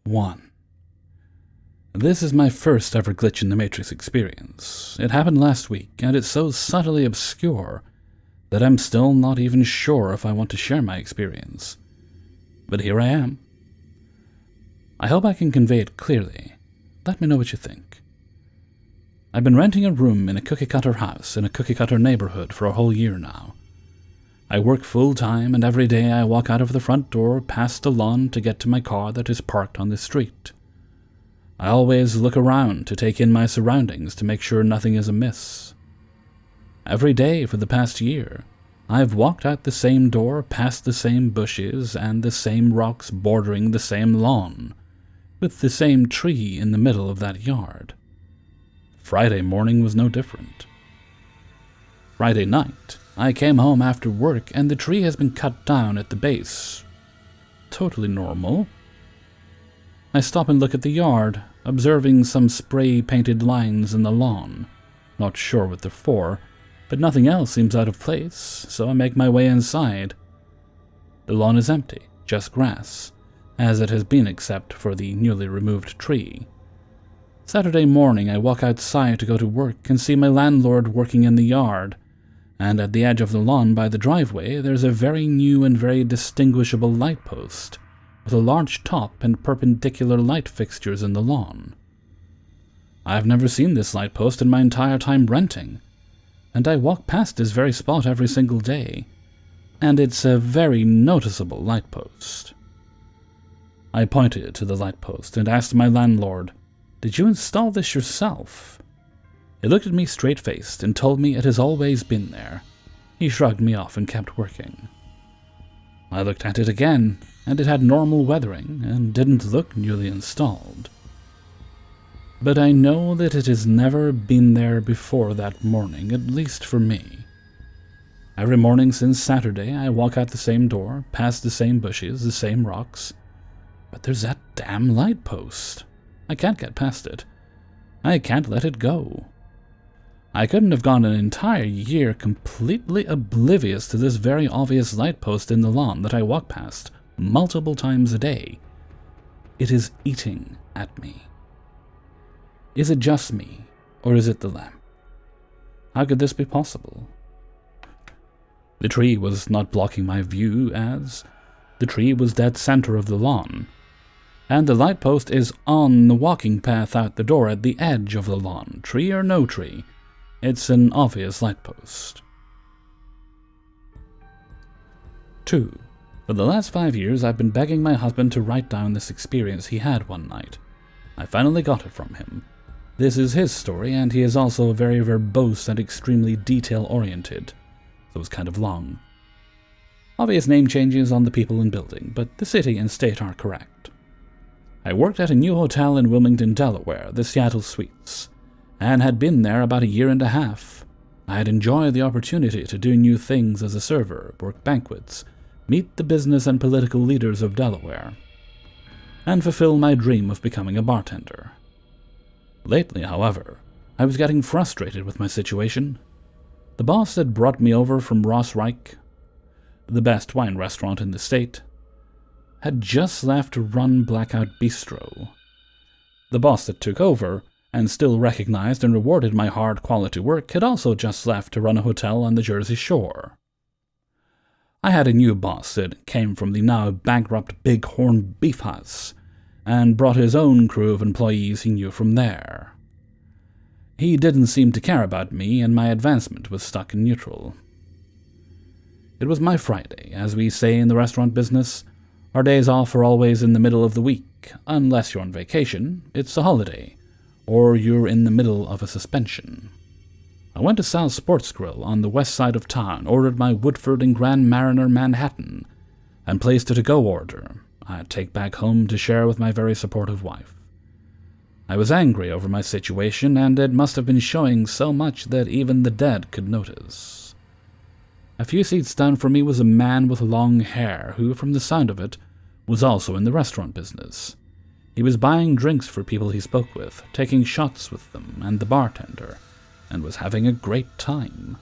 1. This is my first ever glitch in the Matrix experience. It happened last week, and it's so subtly obscure that I'm still not even sure if I want to share my experience. But here I am. I hope I can convey it clearly. Let me know what you think. I've been renting a room in a cookie-cutter house in a cookie-cutter neighborhood for a whole year now. I work full-time, and every day I walk out of the front door past the lawn to get to my car that is parked on the street. I always look around to take in my surroundings to make sure nothing is amiss. Every day for the past year, I've walked out the same door past the same bushes and the same rocks bordering the same lawn, with the same tree in the middle of that yard. Friday morning was no different. Friday night, I came home after work and the tree has been cut down at the base. Totally normal. I stop and look at the yard, observing some spray-painted lines in the lawn. Not sure what they're for, but nothing else seems out of place, so I make my way inside. The lawn is empty, just grass, as it has been except for the newly removed tree. Saturday morning I walk outside to go to work and see my landlord working in the yard, and at the edge of the lawn by the driveway there's a very new and very distinguishable light post, with a large top and perpendicular light fixtures in the lawn. I've never seen this light post in my entire time renting, and I walk past this very spot every single day, and it's a very noticeable light post. I pointed to the light post and asked my landlord, "Did you install this yourself?" He looked at me straight-faced and told me it has always been there. He shrugged me off and kept working. I looked at it again, and it had normal weathering and didn't look newly installed. But I know that it has never been there before that morning, at least for me. Every morning since Saturday, I walk out the same door, past the same bushes, the same rocks. But there's that damn light post. I can't get past it. I can't let it go. I couldn't have gone an entire year completely oblivious to this very obvious light post in the lawn that I walk past multiple times a day. It is eating at me. Is it just me, or is it the lamp? How could this be possible? The tree was not blocking my view, as the tree was dead center of the lawn, and the light post is on the walking path out the door at the edge of the lawn, tree or no tree. It's an obvious light post. 2. For the last 5 years, I've been begging my husband to write down this experience he had one night. I finally got it from him. This is his story, and he is also very verbose and extremely detail-oriented, so it's kind of long. Obvious name changes on the people and building, but the city and state are correct. I worked at a new hotel in Wilmington, Delaware, the Seattle Suites, and had been there about a year and a half. I had enjoyed the opportunity to do new things as a server, work banquets, meet the business and political leaders of Delaware, and fulfill my dream of becoming a bartender. Lately, however, I was getting frustrated with my situation. The boss that brought me over from Ross Reich, the best wine restaurant in the state, had just left to run Blackout Bistro. The boss that took over, and still recognized and rewarded my hard quality work, had also just left to run a hotel on the Jersey Shore. I had a new boss that came from the now bankrupt Bighorn Beef House, and brought his own crew of employees he knew from there. He didn't seem to care about me, and my advancement was stuck in neutral. It was my Friday, as we say in the restaurant business. Our days off are always in the middle of the week. Unless you're on vacation, it's a holiday, or you're in the middle of a suspension. I went to Sal's Sports Grill on the west side of town, ordered my Woodford and Grand Mariner Manhattan, and placed a to-go order I'd take back home to share with my very supportive wife. I was angry over my situation, and it must have been showing so much that even the dead could notice. A few seats down from me was a man with long hair who, from the sound of it, was also in the restaurant business. He was buying drinks for people he spoke with, taking shots with them and the bartender, and was having a great time.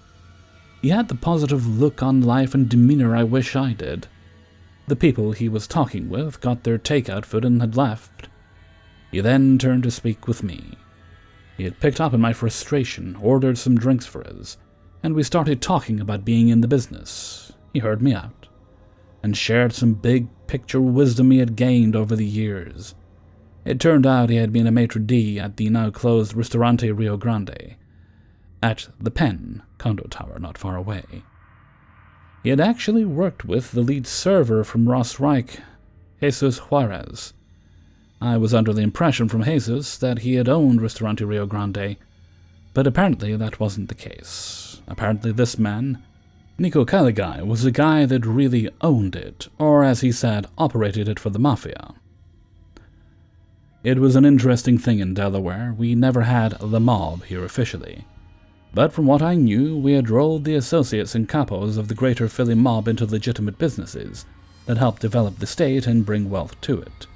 He had the positive look on life and demeanor I wish I did. The people he was talking with got their takeout food and had left, He then turned to speak with me. He had picked up on my frustration, ordered some drinks for us, and we started talking about being in the business. He heard me out, and shared some big-picture wisdom he had gained over the years. It turned out he had been a maitre d' at the now-closed Ristorante Rio Grande, at the Penn condo tower not far away. He had actually worked with the lead server from Ross Reich, Jesus Juarez. I was under the impression from Jesus that he had owned Ristorante Rio Grande, but apparently that wasn't the case. Apparently this man, Nico Caligai, was the guy that really owned it, or as he said, operated it for the Mafia. It was an interesting thing in Delaware. We never had the mob here officially. But from what I knew, we had rolled the associates and capos of the greater Philly mob into legitimate businesses that helped develop the state and bring wealth to it.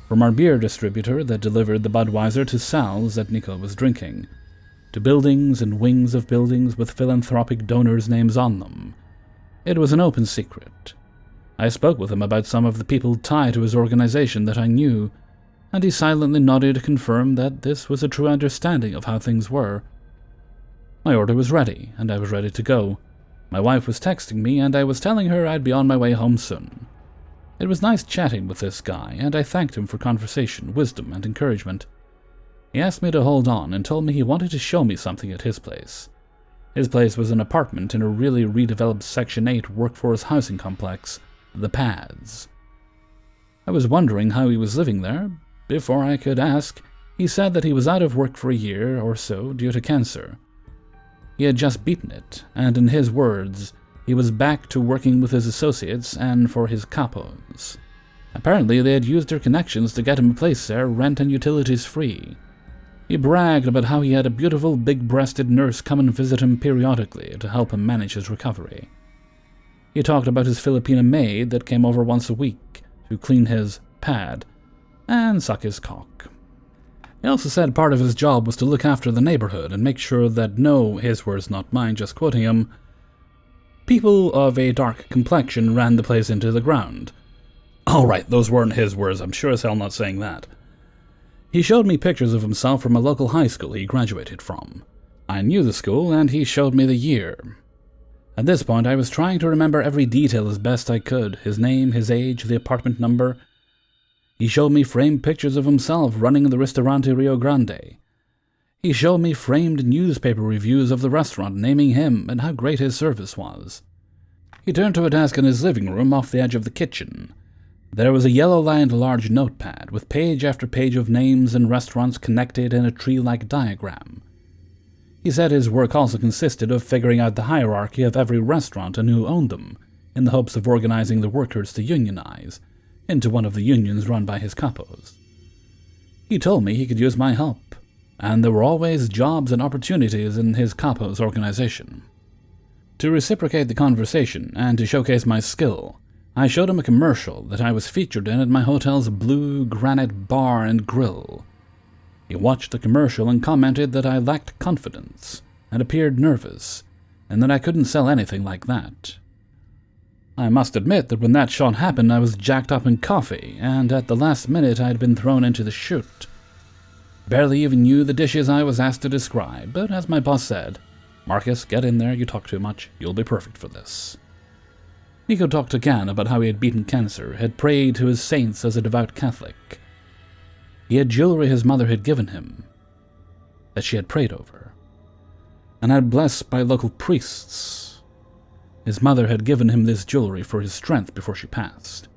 From our beer distributor that delivered the Budweiser to Sal's that Nico was drinking, to buildings and wings of buildings with philanthropic donors' names on them. It was an open secret. I spoke with him about some of the people tied to his organization that I knew, and he silently nodded to confirm that this was a true understanding of how things were. My order was ready, and I was ready to go. My wife was texting me, and I was telling her I'd be on my way home soon. It was nice chatting with this guy, and I thanked him for conversation, wisdom, and encouragement. He asked me to hold on and told me he wanted to show me something at his place. His place was an apartment in a really redeveloped Section 8 workforce housing complex, the Pads. I was wondering how he was living there. Before I could ask, he said that he was out of work for a year or so due to cancer. He had just beaten it, and in his words, he was back to working with his associates and for his capos. Apparently they had used their connections to get him a place there, rent and utilities free. He bragged about how he had a beautiful big-breasted nurse come and visit him periodically to help him manage his recovery. He talked about his Filipina maid that came over once a week to clean his pad and suck his cock. He also said part of his job was to look after the neighborhood and make sure that no, his words not mine, just quoting him, people of a dark complexion ran the place into the ground. All right, those weren't his words, I'm sure as hell not saying that. He showed me pictures of himself from a local high school he graduated from. I knew the school, and he showed me the year. At this point, I was trying to remember every detail as best I could, his name, his age, the apartment number. He showed me framed pictures of himself running the Ristorante Rio Grande. He showed me framed newspaper reviews of the restaurant naming him and how great his service was. He turned to a desk in his living room off the edge of the kitchen. There was a yellow-lined large notepad with page after page of names and restaurants connected in a tree-like diagram. He said his work also consisted of figuring out the hierarchy of every restaurant and who owned them, in the hopes of organizing the workers to unionize into one of the unions run by his capos. He told me he could use my help, and there were always jobs and opportunities in his capos organization. To reciprocate the conversation and to showcase my skill, I showed him a commercial that I was featured in at my hotel's blue granite bar and grill. He watched the commercial and commented that I lacked confidence and appeared nervous, and that I couldn't sell anything like that. I must admit that when that shot happened I was jacked up in coffee, and at the last minute I had been thrown into the chute. Barely even knew the dishes I was asked to describe, but as my boss said, "Marcus, get in there, you talk too much, you'll be perfect for this." Nico talked again about how he had beaten cancer, had prayed to his saints as a devout Catholic. He had jewelry his mother had given him, that she had prayed over, and had blessed by local priests. His mother had given him this jewelry for his strength before she passed.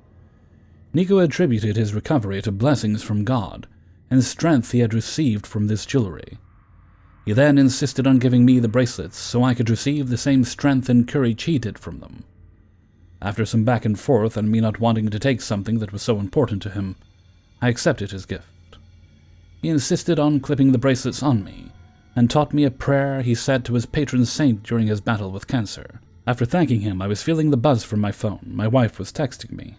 Nico attributed his recovery to blessings from God and strength he had received from this jewelry. He then insisted on giving me the bracelets so I could receive the same strength and courage he did from them. After some back and forth and me not wanting to take something that was so important to him, I accepted his gift. He insisted on clipping the bracelets on me, and taught me a prayer he said to his patron saint during his battle with cancer. After thanking him, I was feeling the buzz from my phone. My wife was texting me.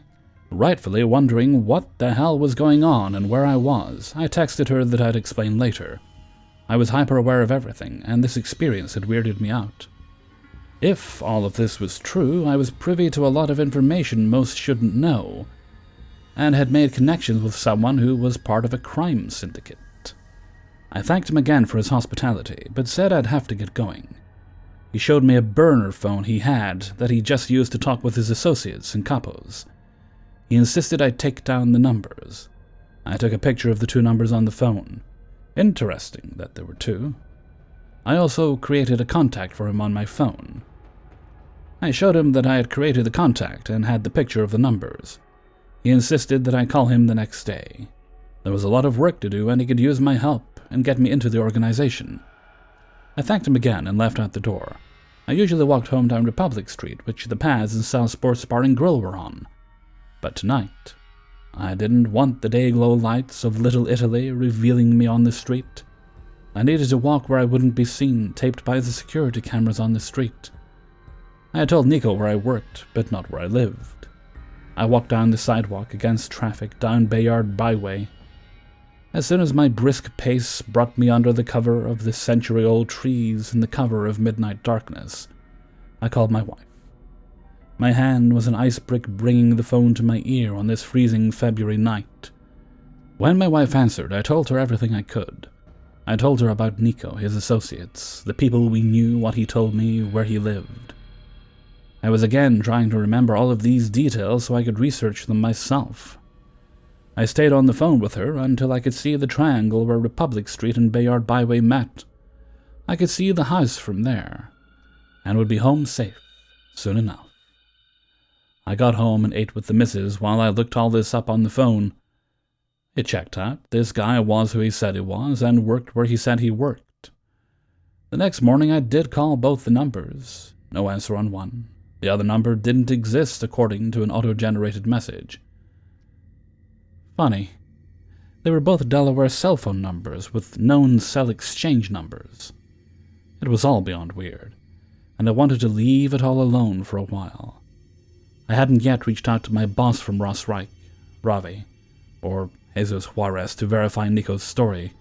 Rightfully wondering what the hell was going on and where I was, I texted her that I'd explain later. I was hyper-aware of everything, and this experience had weirded me out. If all of this was true, I was privy to a lot of information most shouldn't know. and had made connections with someone who was part of a crime syndicate. I thanked him again for his hospitality, but said I'd have to get going. He showed me a burner phone he had that he just used to talk with his associates and capos. He insisted I take down the numbers. I took a picture of the two numbers on the phone. Interesting that there were two. I also created a contact for him on my phone. I showed him that I had created the contact and had the picture of the numbers. He insisted that I call him the next day. There was a lot of work to do, and he could use my help and get me into the organization. I thanked him again and left out the door. I usually walked home down Republic Street, which the Paz and South Sports Bar and Grill were on. But tonight, I didn't want the day-glow lights of Little Italy revealing me on the street. I needed to walk where I wouldn't be seen, taped by the security cameras on the street. I had told Nico where I worked, but not where I lived. I walked down the sidewalk against traffic down Bayard Byway. As soon as my brisk pace brought me under the cover of the century-old trees in the cover of midnight darkness, I called my wife. My hand was an ice brick bringing the phone to my ear on this freezing February night. When my wife answered, I told her everything I could. I told her about Nico, his associates, the people we knew, what he told me, where he lived. I was again trying to remember all of these details so I could research them myself. I stayed on the phone with her until I could see the triangle where Republic Street and Bayard Byway met. I could see the house from there, and would be home safe soon enough. I got home and ate with the missus while I looked all this up on the phone. It checked out. This guy was who he said he was, and worked where he said he worked. The next morning I did call both the numbers. No answer on one. The other number didn't exist according to an auto-generated message. Funny. They were both Delaware cell phone numbers with known cell exchange numbers. It was all beyond weird, and I wanted to leave it all alone for a while. I hadn't yet reached out to my boss from Ross Reich, Ravi, or Jesus Juarez to verify Nico's story.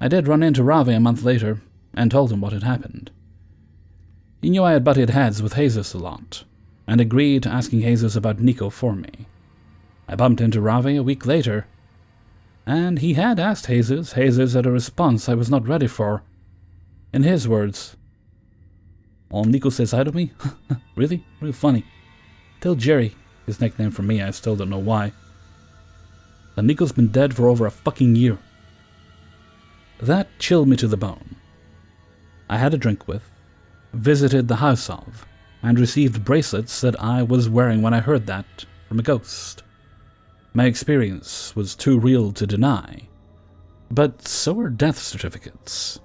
I did run into Ravi a month later and told him what had happened. He knew I had butted heads with Jesus a lot, and agreed to asking Jesus about Nico for me. I bumped into Ravi a week later, and he had asked Jesus. Jesus had a response I was not ready for. In his words, "Oh, Nico says hi to me? Really? Real funny. Tell Jerry," his nickname for me, I still don't know why, "that Nico's been dead for over a fucking year." That chilled me to the bone. I had a drink with, visited the house of, and received bracelets that I was wearing when I heard that from a ghost. My experience was too real to deny, but so are death certificates.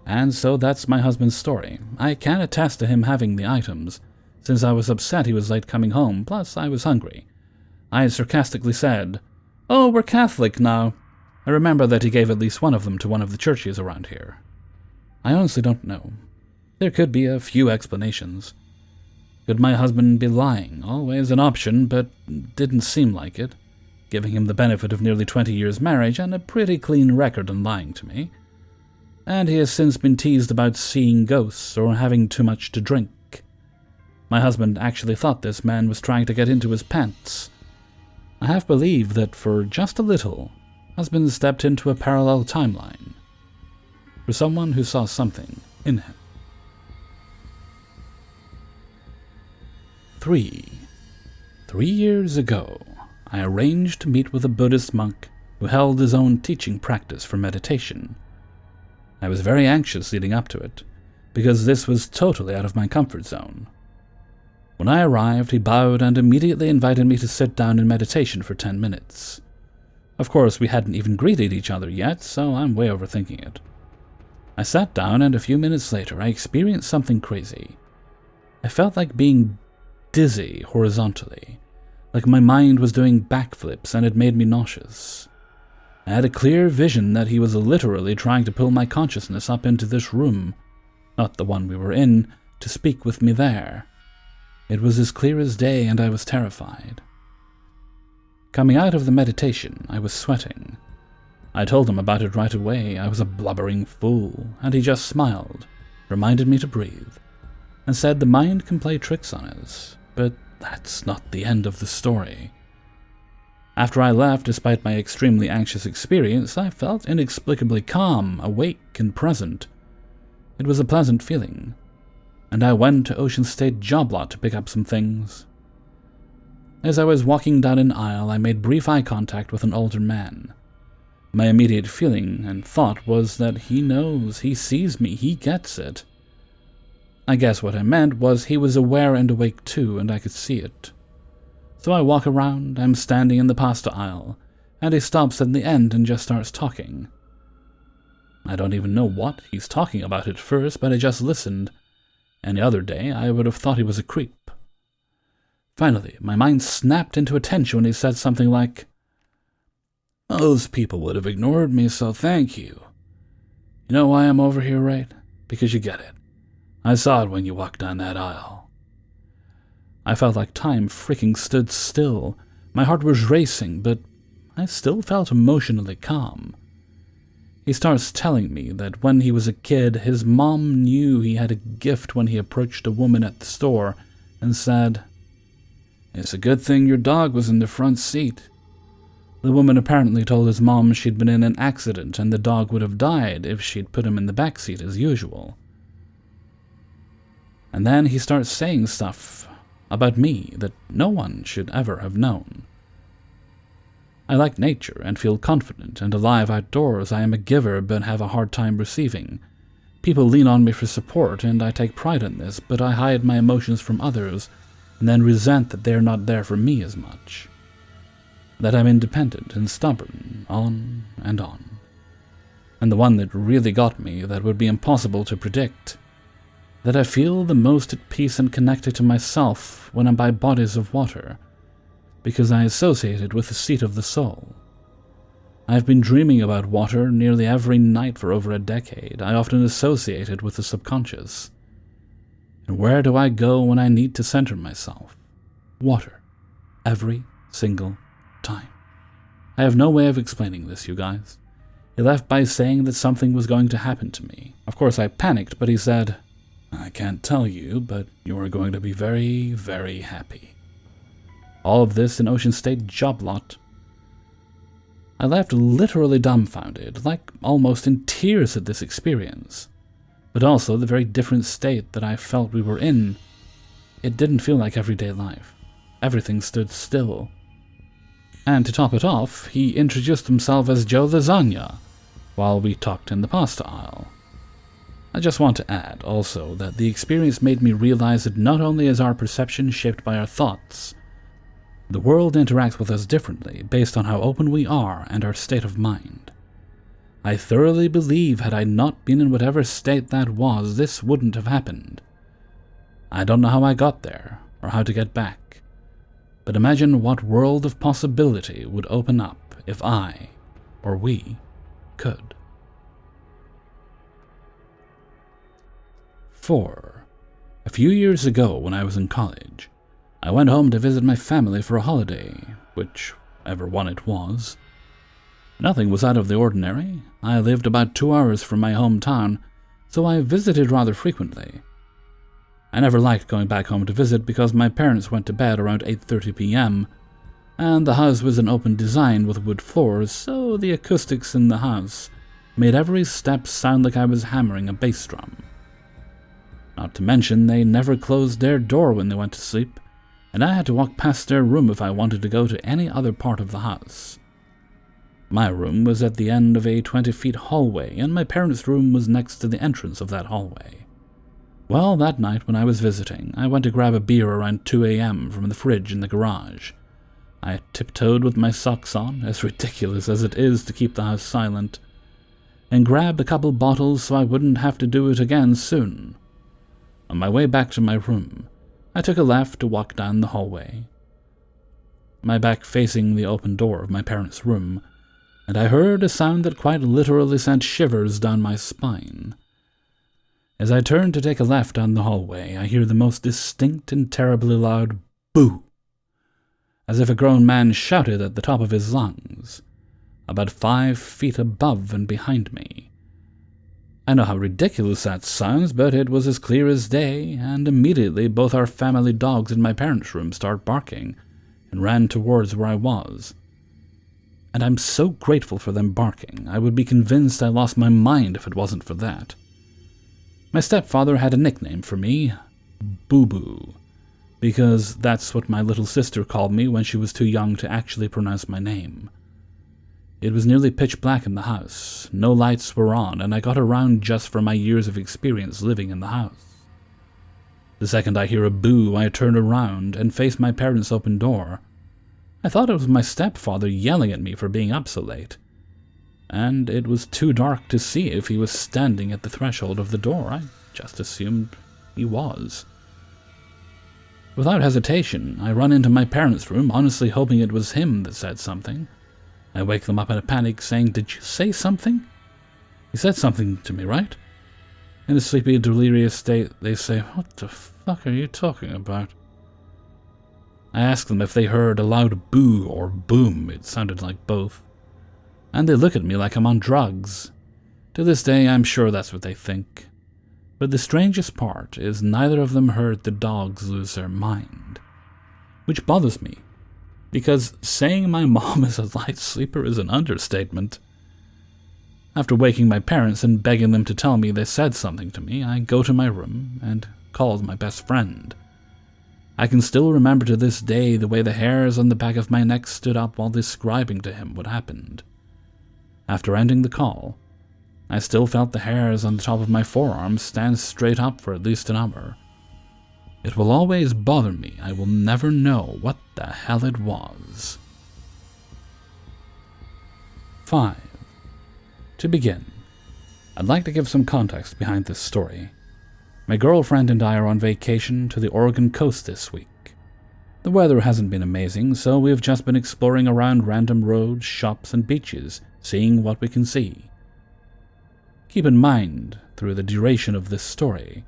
And so that's my husband's story. I can attest to him having the items, since I was upset he was late coming home, plus I was hungry. I had sarcastically said, "Oh, we're Catholic now." I remember that he gave at least one of them to one of the churches around here. I honestly don't know. There could be a few explanations. Could my husband be lying? Always an option, but didn't seem like it, giving him the benefit of nearly 20 years' marriage and a pretty clean record on lying to me. And he has since been teased about seeing ghosts or having too much to drink. My husband actually thought this man was trying to get into his pants. I half believe that for just a little, husband stepped into a parallel timeline for someone who saw something in him. 3 years ago, I arranged to meet with a Buddhist monk who held his own teaching practice for meditation. I was very anxious leading up to it, because this was totally out of my comfort zone. When I arrived, he bowed and immediately invited me to sit down in meditation for 10 minutes. Of course, we hadn't even greeted each other yet, so I'm way overthinking it. I sat down, and a few minutes later, I experienced something crazy. I felt like being dizzy horizontally, like my mind was doing backflips, and it made me nauseous. I had a clear vision that he was literally trying to pull my consciousness up into this room, not the one we were in, to speak with me there. It was as clear as day, and I was terrified. Coming out of the meditation, I was sweating. I told him about it right away. I was a blubbering fool, and he just smiled, reminded me to breathe, and said the mind can play tricks on us, but that's not the end of the story. After I left, despite my extremely anxious experience, I felt inexplicably calm, awake, and present. It was a pleasant feeling, and I went to Ocean State Job Lot to pick up some things. As I was walking down an aisle, I made brief eye contact with an older man. My immediate feeling and thought was that he knows, he sees me, he gets it. I guess what I meant was he was aware and awake too, and I could see it. So I walk around, I'm standing in the pasta aisle, and he stops at the end and just starts talking. I don't even know what he's talking about at first, but I just listened. Any other day, I would have thought he was a creep. Finally, my mind snapped into attention when he said something like, "Those people would have ignored me, so thank you. You know why I'm over here, right? Because you get it. I saw it when you walked down that aisle." I felt like time freaking stood still. My heart was racing, but I still felt emotionally calm. He starts telling me that when he was a kid, his mom knew he had a gift when he approached a woman at the store and said, "It's a good thing your dog was in the front seat." The woman apparently told his mom she'd been in an accident and the dog would have died if she'd put him in the back seat as usual. And then he starts saying stuff about me that no one should ever have known. I like nature and feel confident and alive outdoors. I am a giver but have a hard time receiving. People lean on me for support and I take pride in this, but I hide my emotions from others and then resent that they're not there for me as much. That I'm independent and stubborn, on and on. And the one that really got me, that would be impossible to predict, that I feel the most at peace and connected to myself when I'm by bodies of water, because I associate it with the seat of the soul. I've been dreaming about water nearly every night for over a decade. I often associate it with the subconscious. And where do I go when I need to center myself? Water. Every single time. I have no way of explaining this, you guys. He left by saying that something was going to happen to me. Of course, I panicked, but he said, "I can't tell you, but you are going to be very, very happy." All of this in Ocean State Job Lot. I left literally dumbfounded, like almost in tears at this experience, but also the very different state that I felt we were in. It didn't feel like everyday life. Everything stood still. And to top it off, he introduced himself as Joe Lasagna, while we talked in the pasta aisle. I just want to add, also, that the experience made me realize that not only is our perception shaped by our thoughts, the world interacts with us differently based on how open we are and our state of mind. I thoroughly believe had I not been in whatever state that was, this wouldn't have happened. I don't know how I got there, or how to get back, but imagine what world of possibility would open up if I, or we, could. 4. A few years ago, when I was in college, I went home to visit my family for a holiday, whichever one it was. Nothing was out of the ordinary. I lived about 2 hours from my hometown, so I visited rather frequently. I never liked going back home to visit because my parents went to bed around 8:30 p.m., and the house was an open design with wood floors, so the acoustics in the house made every step sound like I was hammering a bass drum. Not to mention, they never closed their door when they went to sleep, and I had to walk past their room if I wanted to go to any other part of the house. My room was at the end of a 20-foot hallway, and my parents' room was next to the entrance of that hallway. Well, that night when I was visiting, I went to grab a beer around 2 a.m. from the fridge in the garage. I tiptoed with my socks on, as ridiculous as it is to keep the house silent, and grabbed a couple bottles so I wouldn't have to do it again soon. On my way back to my room, I took a left to walk down the hallway, my back facing the open door of my parents' room, and I heard a sound that quite literally sent shivers down my spine. As I turned to take a left down the hallway, I hear the most distinct and terribly loud boo, as if a grown man shouted at the top of his lungs, about 5 feet above and behind me. I know how ridiculous that sounds, but it was as clear as day, and immediately both our family dogs in my parents' room started barking and ran towards where I was. and I'm so grateful for them barking. I would be convinced I lost my mind if it wasn't for that. My stepfather had a nickname for me, Boo Boo, because that's what my little sister called me when she was too young to actually pronounce my name. It was nearly pitch black in the house. No lights were on, and I got around just from my years of experience living in the house. The second I hear a boo, I turn around and face my parents' open door. I thought it was my stepfather yelling at me for being up so late, and it was too dark to see if he was standing at the threshold of the door. I just assumed he was. Without hesitation, I run into my parents' room, honestly hoping it was him that said something. I wake them up in a panic, saying, "Did you say something? You said something to me, right?" In a sleepy, delirious state, they say, "What the fuck are you talking about?" I ask them if they heard a loud boo or boom. It sounded like both. And they look at me like I'm on drugs. To this day, I'm sure that's what they think. But the strangest part is neither of them heard the dogs lose their mind. Which bothers me, because saying my mom is a light sleeper is an understatement. After waking my parents and begging them to tell me they said something to me, I go to my room and called my best friend. I can still remember to this day the way the hairs on the back of my neck stood up while describing to him what happened. After ending the call, I still felt the hairs on the top of my forearms stand straight up for at least an hour. It will always bother me. I will never know what the hell it was. 5. To begin, I'd like to give some context behind this story. My girlfriend and I are on vacation to the Oregon coast this week. The weather hasn't been amazing, so we've just been exploring around random roads, shops, and beaches, seeing what we can see. Keep in mind, through the duration of this story,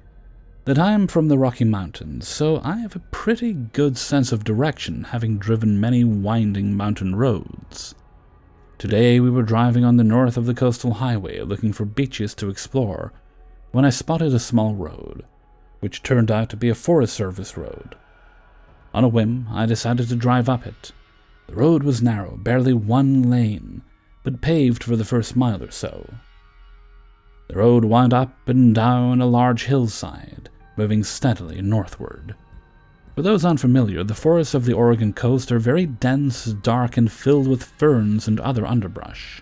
that I am from the Rocky Mountains, so I have a pretty good sense of direction, having driven many winding mountain roads. Today we were driving on the north of the coastal highway, looking for beaches to explore, when I spotted a small road, which turned out to be a Forest Service road. On a whim, I decided to drive up it. The road was narrow, barely one lane, but paved for the first mile or so. The road wound up and down a large hillside, moving steadily northward. For those unfamiliar, the forests of the Oregon coast are very dense, dark, and filled with ferns and other underbrush.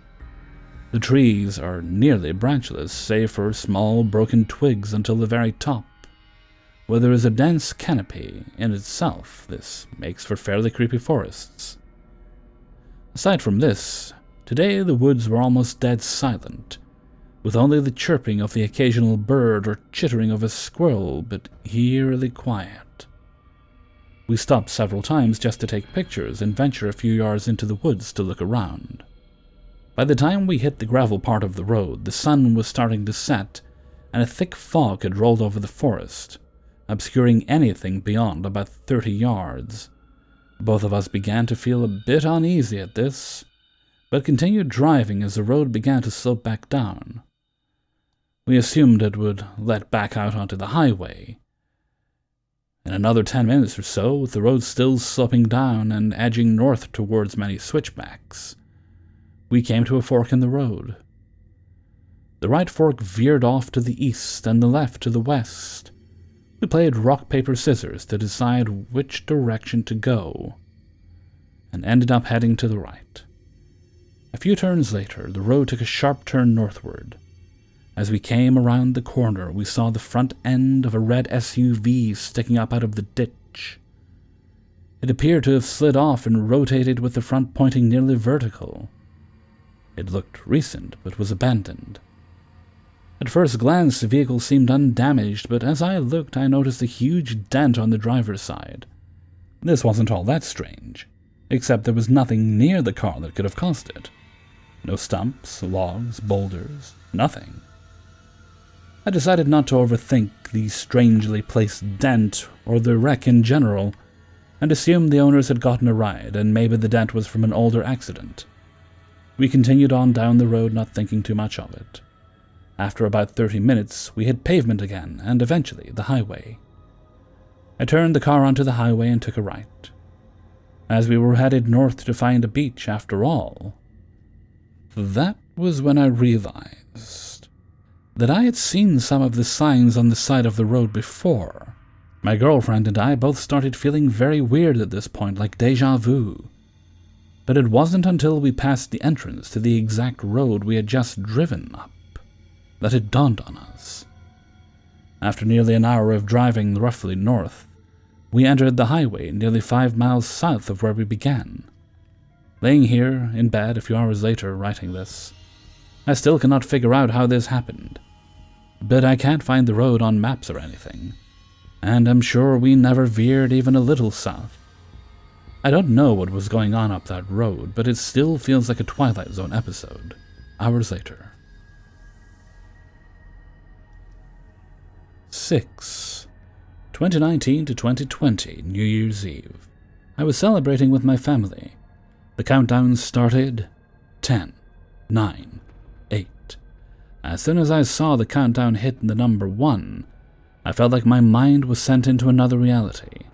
The trees are nearly branchless, save for small, broken twigs until the very top, where there is a dense canopy in itself. This makes for fairly creepy forests. Aside from this, today the woods were almost dead silent, with only the chirping of the occasional bird or chittering of a squirrel, but eerily quiet. We stopped several times just to take pictures and venture a few yards into the woods to look around. By the time we hit the gravel part of the road, the sun was starting to set, and a thick fog had rolled over the forest, obscuring anything beyond about 30 yards. Both of us began to feel a bit uneasy at this, but continued driving as the road began to slope back down. We assumed it would let back out onto the highway. In another 10 minutes or so, with the road still sloping down and edging north towards many switchbacks, we came to a fork in the road. The right fork veered off to the east and the left to the west. We played rock, paper, scissors to decide which direction to go, and ended up heading to the right. A few turns later, the road took a sharp turn northward. As we came around the corner, we saw the front end of a red SUV sticking up out of the ditch. It appeared to have slid off and rotated with the front pointing nearly vertical. It looked recent, but was abandoned. At first glance, the vehicle seemed undamaged, but as I looked, I noticed a huge dent on the driver's side. This wasn't all that strange, except there was nothing near the car that could have caused it. No stumps, logs, boulders, nothing. I decided not to overthink the strangely placed dent or the wreck in general, and assumed the owners had gotten a ride, and maybe the dent was from an older accident. We continued on down the road, not thinking too much of it. After about 30 minutes, we hit pavement again, and eventually the highway. I turned the car onto the highway and took a right. As we were headed north to find a beach after all, That was when I realized that I had seen some of the signs on the side of the road before. My girlfriend and I both started feeling very weird at this point, like déjà vu. But it wasn't until we passed the entrance to the exact road we had just driven up that it dawned on us. After nearly an hour of driving roughly north, we entered the highway nearly 5 miles south of where we began. Laying here in bed a few hours later writing this, I still cannot figure out how this happened, but I can't find the road on maps or anything, and I'm sure we never veered even a little south. I don't know what was going on up that road, but it still feels like a Twilight Zone episode, hours later. 6. 2019 to 2020, New Year's Eve. I was celebrating with my family. The countdown started 10, 9, 8. As soon as I saw the countdown hit the number 1, I felt like my mind was sent into another reality.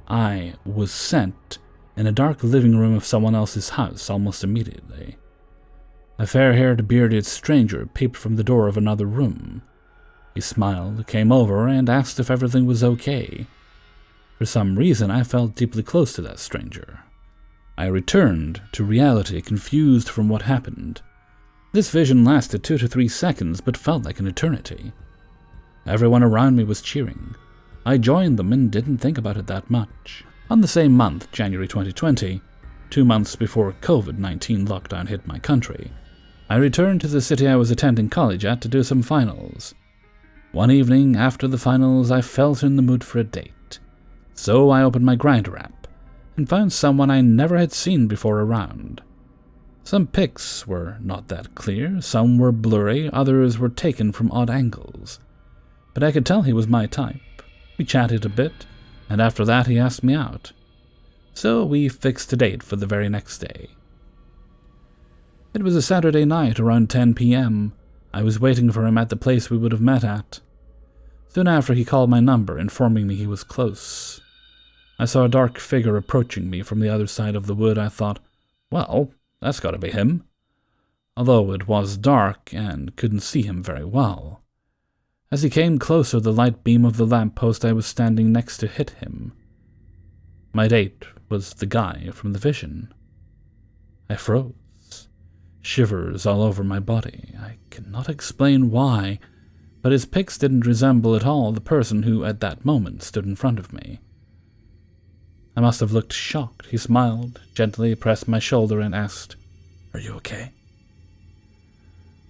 I was sent in a dark living room of someone else's house almost immediately. A fair-haired, bearded stranger peeped from the door of another room. He smiled, came over, and asked if everything was okay. For some reason, I felt deeply close to that stranger. I returned to reality, confused from what happened. This vision lasted 2 to 3 seconds, but felt like an eternity. Everyone around me was cheering. I joined them and didn't think about it that much. On the same month, January 2020, 2 months before COVID-19 lockdown hit my country, I returned to the city I was attending college at to do some finals. One evening after the finals, I felt in the mood for a date, so I opened my Grindr app and found someone I never had seen before around. Some pics were not that clear, some were blurry, others were taken from odd angles. But I could tell he was my type. We chatted a bit, and after that he asked me out. So we fixed a date for the very next day. It was a Saturday night around 10 p.m. I was waiting for him at the place we would have met at. Soon after, he called my number, informing me he was close. I saw a dark figure approaching me from the other side of the wood. I thought, well, that's got to be him. Although it was dark and couldn't see him very well. As he came closer, the light beam of the lamppost I was standing next to hit him. My date was the guy from the vision. I froze. Shivers all over my body. I cannot explain why, but his pics didn't resemble at all the person who, at that moment, stood in front of me. I must have looked shocked. He smiled, gently pressed my shoulder, and asked, "Are you okay?"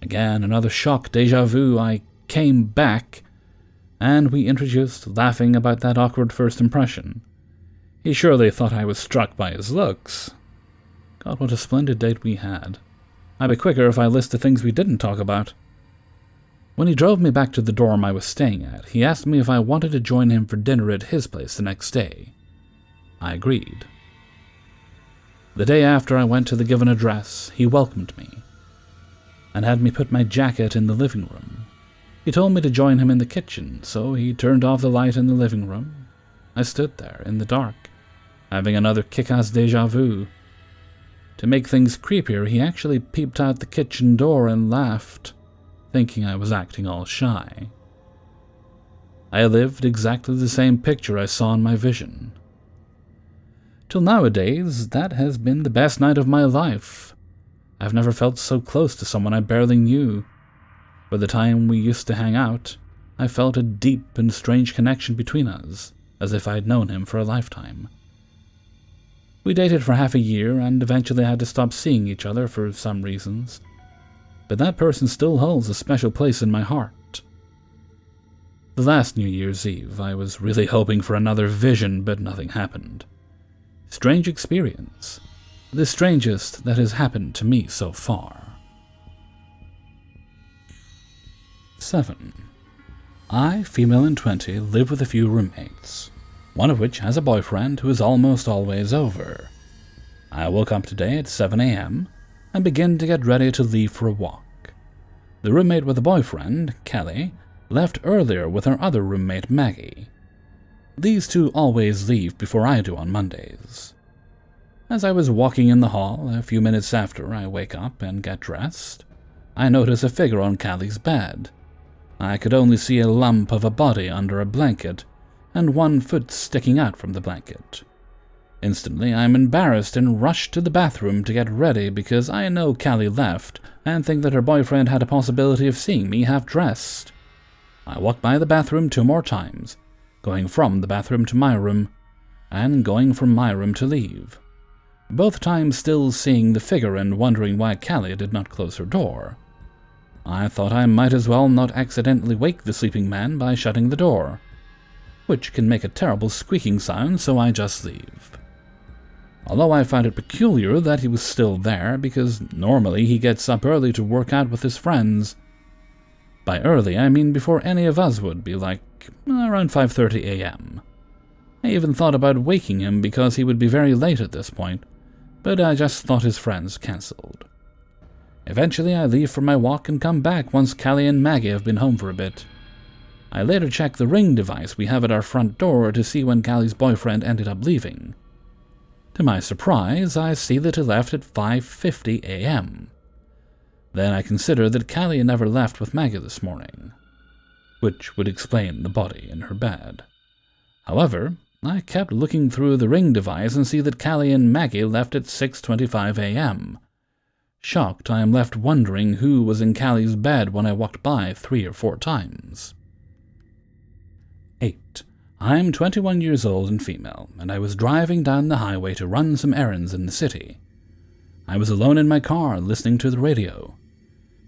Again, another shock, déjà vu. I came back, and we introduced, laughing about that awkward first impression. He surely thought I was struck by his looks. God, what a splendid date we had. I'd be quicker if I list the things we didn't talk about. When he drove me back to the dorm I was staying at, he asked me if I wanted to join him for dinner at his place the next day. I agreed. The day after I went to the given address, he welcomed me and had me put my jacket in the living room. He told me to join him in the kitchen, so he turned off the light in the living room. I stood there in the dark, having another kick-ass déjà vu. To make things creepier, he actually peeped out the kitchen door and laughed, thinking I was acting all shy. I lived exactly the same picture I saw in my vision. Till nowadays, that has been the best night of my life. I've never felt so close to someone I barely knew. For the time we used to hang out, I felt a deep and strange connection between us, as if I had known him for a lifetime. We dated for half a year and eventually had to stop seeing each other for some reasons, but that person still holds a special place in my heart. The last New Year's Eve, I was really hoping for another vision, but nothing happened. Strange experience. The strangest that has happened to me so far. 7. I, female and 20, live with a few roommates, one of which has a boyfriend who is almost always over. I woke up today at 7 a.m. and begin to get ready to leave for a walk. The roommate with the boyfriend, Kelly, left earlier with her other roommate, Maggie. These two always leave before I do on Mondays. As I was walking in the hall, a few minutes after I wake up and get dressed, I notice a figure on Callie's bed. I could only see a lump of a body under a blanket, and one foot sticking out from the blanket. Instantly, I'm embarrassed and rush to the bathroom to get ready because I know Callie left and think that her boyfriend had a possibility of seeing me half-dressed. I walk by the bathroom 2 more times, going from the bathroom to my room, and going from my room to leave. Both times still seeing the figure and wondering why Callie did not close her door. I thought I might as well not accidentally wake the sleeping man by shutting the door, which can make a terrible squeaking sound, so I just leave. Although I find it peculiar that he was still there, because normally he gets up early to work out with his friends. By early, I mean before any of us would be, like around 5:30 a.m. I even thought about waking him because he would be very late at this point, but I just thought his friends cancelled. Eventually, I leave for my walk and come back once Callie and Maggie have been home for a bit. I later check the ring device we have at our front door to see when Callie's boyfriend ended up leaving. To my surprise, I see that he left at 5:50 a.m. Then I consider that Callie never left with Maggie this morning, which would explain the body in her bed. However, I kept looking through the ring device and see that Callie and Maggie left at 6:25 a.m. Shocked, I am left wondering who was in Callie's bed when I walked by 3 or 4 times. 8. I am 21 years old and female, and I was driving down the highway to run some errands in the city. I was alone in my car, listening to the radio.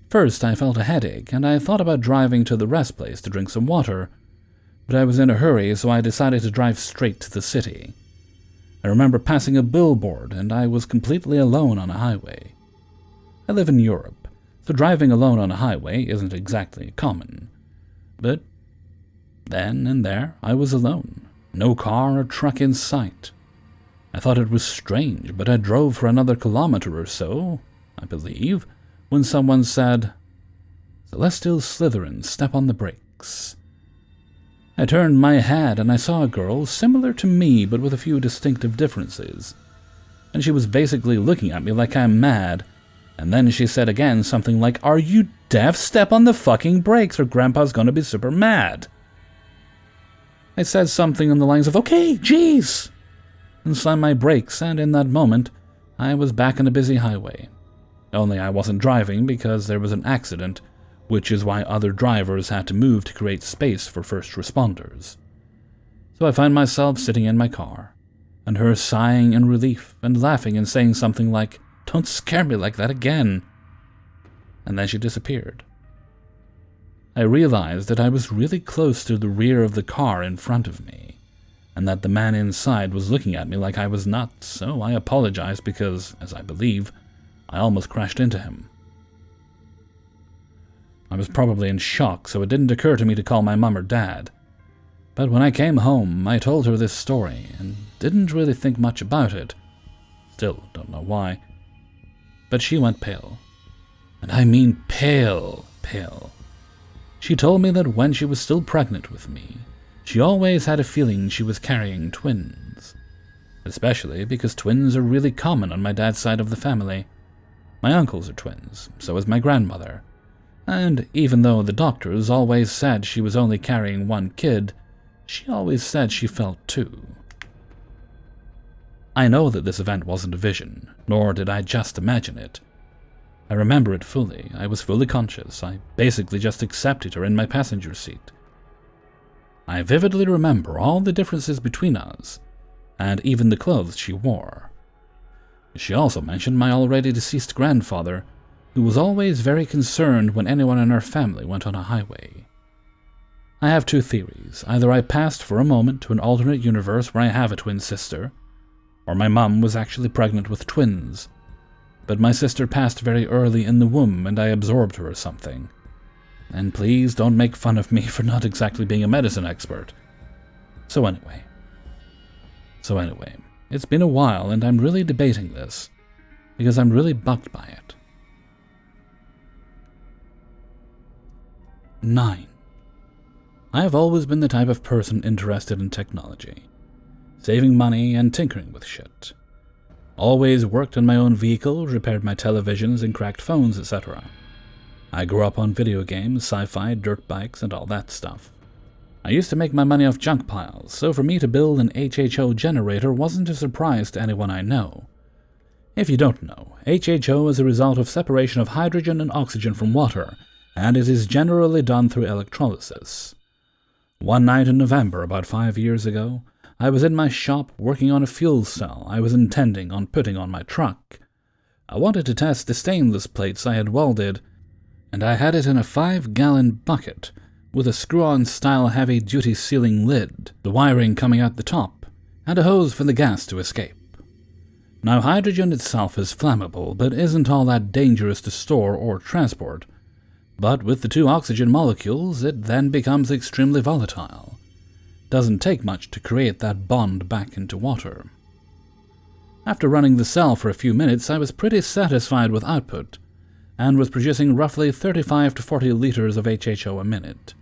First, I felt a headache, and I thought about driving to the rest place to drink some water, but I was in a hurry, so I decided to drive straight to the city. I remember passing a billboard, and I was completely alone on a highway. I live in Europe, so driving alone on a highway isn't exactly common, but then and there I was alone, no car or truck in sight. I thought it was strange, but I drove for another kilometer or so, I believe, when someone said, "Celestial Slytherin, step on the brakes." I turned my head and I saw a girl similar to me but with a few distinctive differences, and she was basically looking at me like I'm mad, and then she said again something like, "Are you deaf? Step on the fucking brakes or Grandpa's gonna be super mad." I said something on the lines of, "Okay, jeez," and slammed my brakes, and in that moment, I was back on a busy highway. Only I wasn't driving because there was an accident, which is why other drivers had to move to create space for first responders. So I find myself sitting in my car, and her sighing in relief and laughing and saying something like, "Don't scare me like that again." And then she disappeared. I realized that I was really close to the rear of the car in front of me, and that the man inside was looking at me like I was nuts, so I apologized because, as I believe, I almost crashed into him. I was probably in shock, so it didn't occur to me to call my mum or dad. But when I came home, I told her this story, and didn't really think much about it. Still don't know why. But she went pale. And I mean pale. She told me that when she was still pregnant with me, she always had a feeling she was carrying twins. Especially because twins are really common on my dad's side of the family. My uncles are twins, so is my grandmother. And even though the doctors always said she was only carrying one kid, she always said she felt 2. I know that this event wasn't a vision, nor did I just imagine it. I remember it fully. I was fully conscious. I basically just accepted her in my passenger seat. I vividly remember all the differences between us, and even the clothes she wore. She also mentioned my already deceased grandfather, who was always very concerned when anyone in our family went on a highway. I have 2 theories. Either I passed for a moment to an alternate universe where I have a twin sister, or my mum was actually pregnant with twins, but my sister passed very early in the womb and I absorbed her or something. And please don't make fun of me for not exactly being a medicine expert. So anyway, it's been a while and I'm really debating this, because I'm really bugged by it. 9. I have always been the type of person interested in technology, saving money and tinkering with shit. Always worked on my own vehicle, repaired my televisions and cracked phones, etc. I grew up on video games, sci-fi, dirt bikes, and all that stuff. I used to make my money off junk piles, so for me to build an HHO generator wasn't a surprise to anyone I know. If you don't know, HHO is a result of separation of hydrogen and oxygen from water, and it is generally done through electrolysis. One night in November, about 5 years ago, I was in my shop working on a fuel cell I was intending on putting on my truck. I wanted to test the stainless plates I had welded, and I had it in a 5-gallon bucket with a screw-on style heavy-duty sealing lid, the wiring coming out the top, and a hose for the gas to escape. Now, hydrogen itself is flammable, but isn't all that dangerous to store or transport. But with the 2 oxygen molecules, it then becomes extremely volatile. Doesn't take much to create that bond back into water. After running the cell for a few minutes, I was pretty satisfied with output, and was producing roughly 35 to 40 liters of HHO a minute.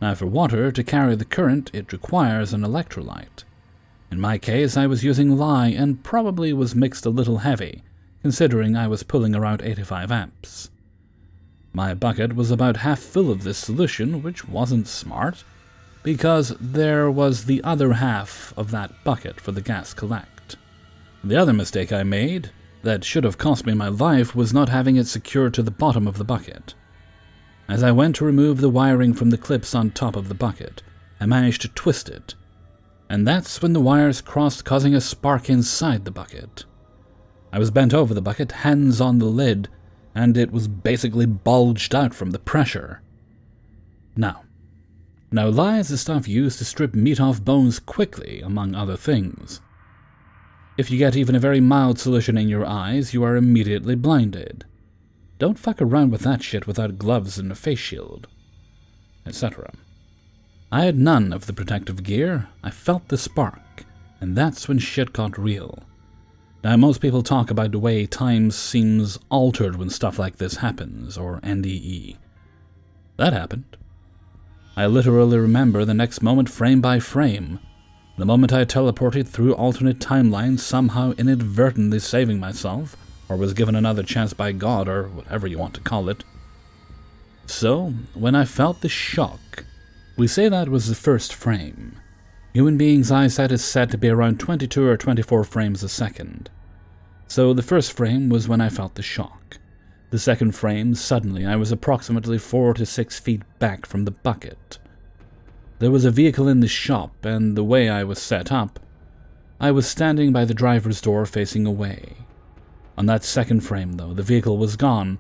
Now, for water to carry the current, it requires an electrolyte. In my case, I was using lye and probably was mixed a little heavy, considering I was pulling around 85 amps. My bucket was about half full of this solution, which wasn't smart, because there was the other half of that bucket for the gas collect. The other mistake I made, that should have cost me my life, was not having it secured to the bottom of the bucket. As I went to remove the wiring from the clips on top of the bucket, I managed to twist it, and that's when the wires crossed, causing a spark inside the bucket. I was bent over the bucket, hands on the lid, and it was basically bulged out from the pressure. Now, lye is the stuff used to strip meat off bones quickly, among other things. If you get even a very mild solution in your eyes, you are immediately blinded. Don't fuck around with that shit without gloves and a face shield, etc. I had none of the protective gear. I felt the spark, and that's when shit got real. Now, most people talk about the way time seems altered when stuff like this happens, or NDE. That happened. I literally remember the next moment frame by frame. The moment I teleported through alternate timelines, somehow inadvertently saving myself, or was given another chance by God, or whatever you want to call it. So, when I felt the shock, we say that was the first frame. Human beings' eyesight is said to be around 22 or 24 frames a second. So the first frame was when I felt the shock. The second frame, suddenly I was approximately 4 to 6 feet back from the bucket. There was a vehicle in the shop, and the way I was set up, I was standing by the driver's door facing away. On that second frame, though, the vehicle was gone.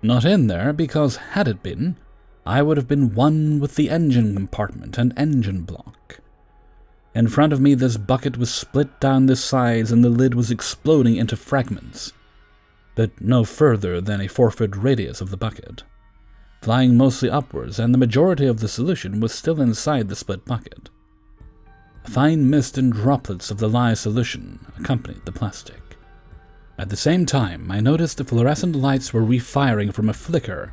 Not in there, because had it been, I would have been one with the engine compartment and engine block. In front of me, this bucket was split down the sides and the lid was exploding into fragments, but no further than a 4-foot radius of the bucket, flying mostly upwards, and the majority of the solution was still inside the split bucket. A fine mist and droplets of the lye solution accompanied the plastic. At the same time, I noticed the fluorescent lights were refiring from a flicker,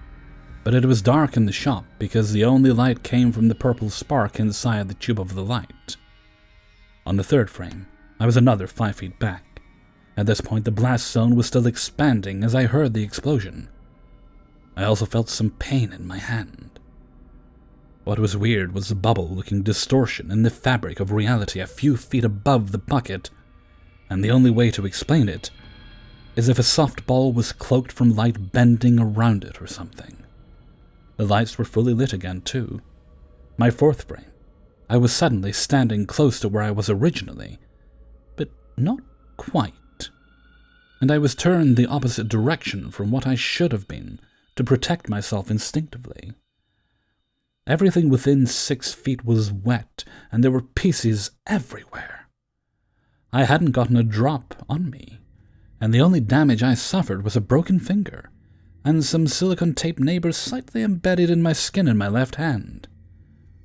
but it was dark in the shop because the only light came from the purple spark inside the tube of the light. On the third frame, I was another 5 feet back. At this point, the blast zone was still expanding as I heard the explosion. I also felt some pain in my hand. What was weird was the bubble-looking distortion in the fabric of reality a few feet above the bucket, and the only way to explain it is if a soft ball was cloaked from light bending around it or something. The lights were fully lit again, too. My fourth frame, I was suddenly standing close to where I was originally, but not quite. And I was turned the opposite direction from what I should have been to protect myself instinctively. Everything within 6 feet was wet, and there were pieces everywhere. I hadn't gotten a drop on me, and the only damage I suffered was a broken finger, and some silicone tape neighbors slightly embedded in my skin in my left hand.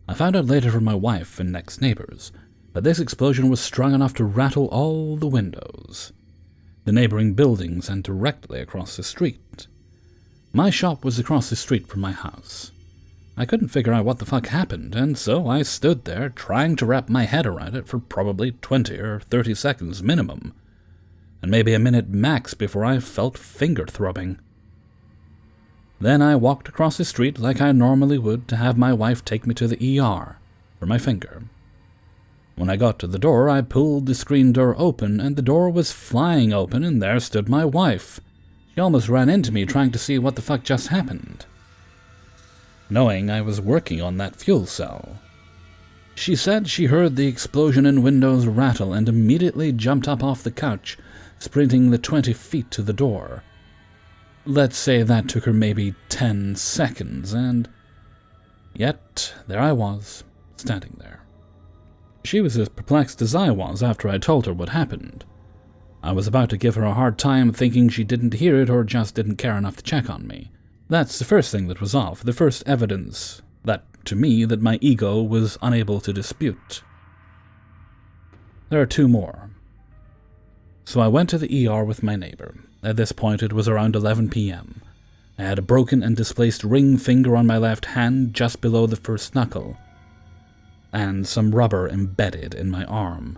I found out later from my wife and next neighbors that this explosion was strong enough to rattle all the windows, the neighboring buildings, and directly across the street. My shop was across the street from my house. I couldn't figure out what the fuck happened, and so I stood there trying to wrap my head around it for probably 20 or 30 seconds minimum. and maybe a minute max before I felt finger throbbing. Then I walked across the street like I normally would to have my wife take me to the ER for my finger. When I got to the door, I pulled the screen door open, and the door was flying open, and there stood my wife. She almost ran into me trying to see what the fuck just happened, knowing I was working on that fuel cell. She said she heard the explosion in windows rattle and immediately jumped up off the couch, sprinting the 20 feet to the door. Let's say that took her maybe 10 seconds, and yet there I was, standing there. She was as perplexed as I was after I told her what happened. I was about to give her a hard time, thinking she didn't hear it or just didn't care enough to check on me. That's the first thing that was off, the first evidence that, to me, that my ego was unable to dispute. There are two more. So I went to the ER with my neighbor. At this point it was around 11 p.m. I had a broken and displaced ring finger on my left hand just below the first knuckle, and some rubber embedded in my arm.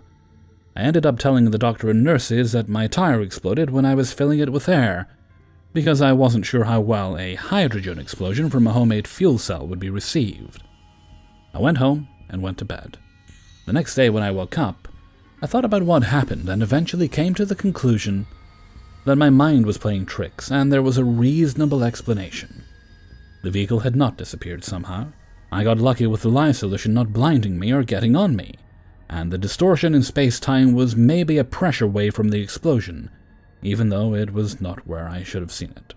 I ended up telling the doctor and nurses that my tire exploded when I was filling it with air, because I wasn't sure how well a hydrogen explosion from a homemade fuel cell would be received. I went home and went to bed. The next day when I woke up, I thought about what happened and eventually came to the conclusion that my mind was playing tricks and there was a reasonable explanation. The vehicle had not disappeared somehow. I got lucky with the lye solution not blinding me or getting on me, and the distortion in space-time was maybe a pressure wave from the explosion, even though it was not where I should have seen it.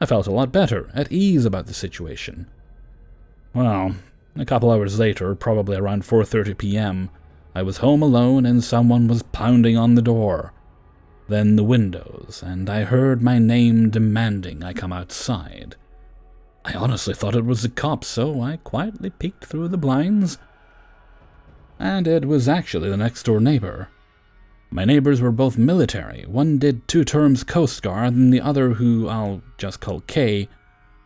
I felt a lot better, at ease about the situation. Well, a couple hours later, probably around 4:30 p.m., I was home alone and someone was pounding on the door, then the windows, and I heard my name demanding I come outside. I honestly thought it was the cops, so I quietly peeked through the blinds, and it was actually the next-door neighbor. My neighbors were both military. One did 2 terms Coast Guard, and the other, who I'll just call K,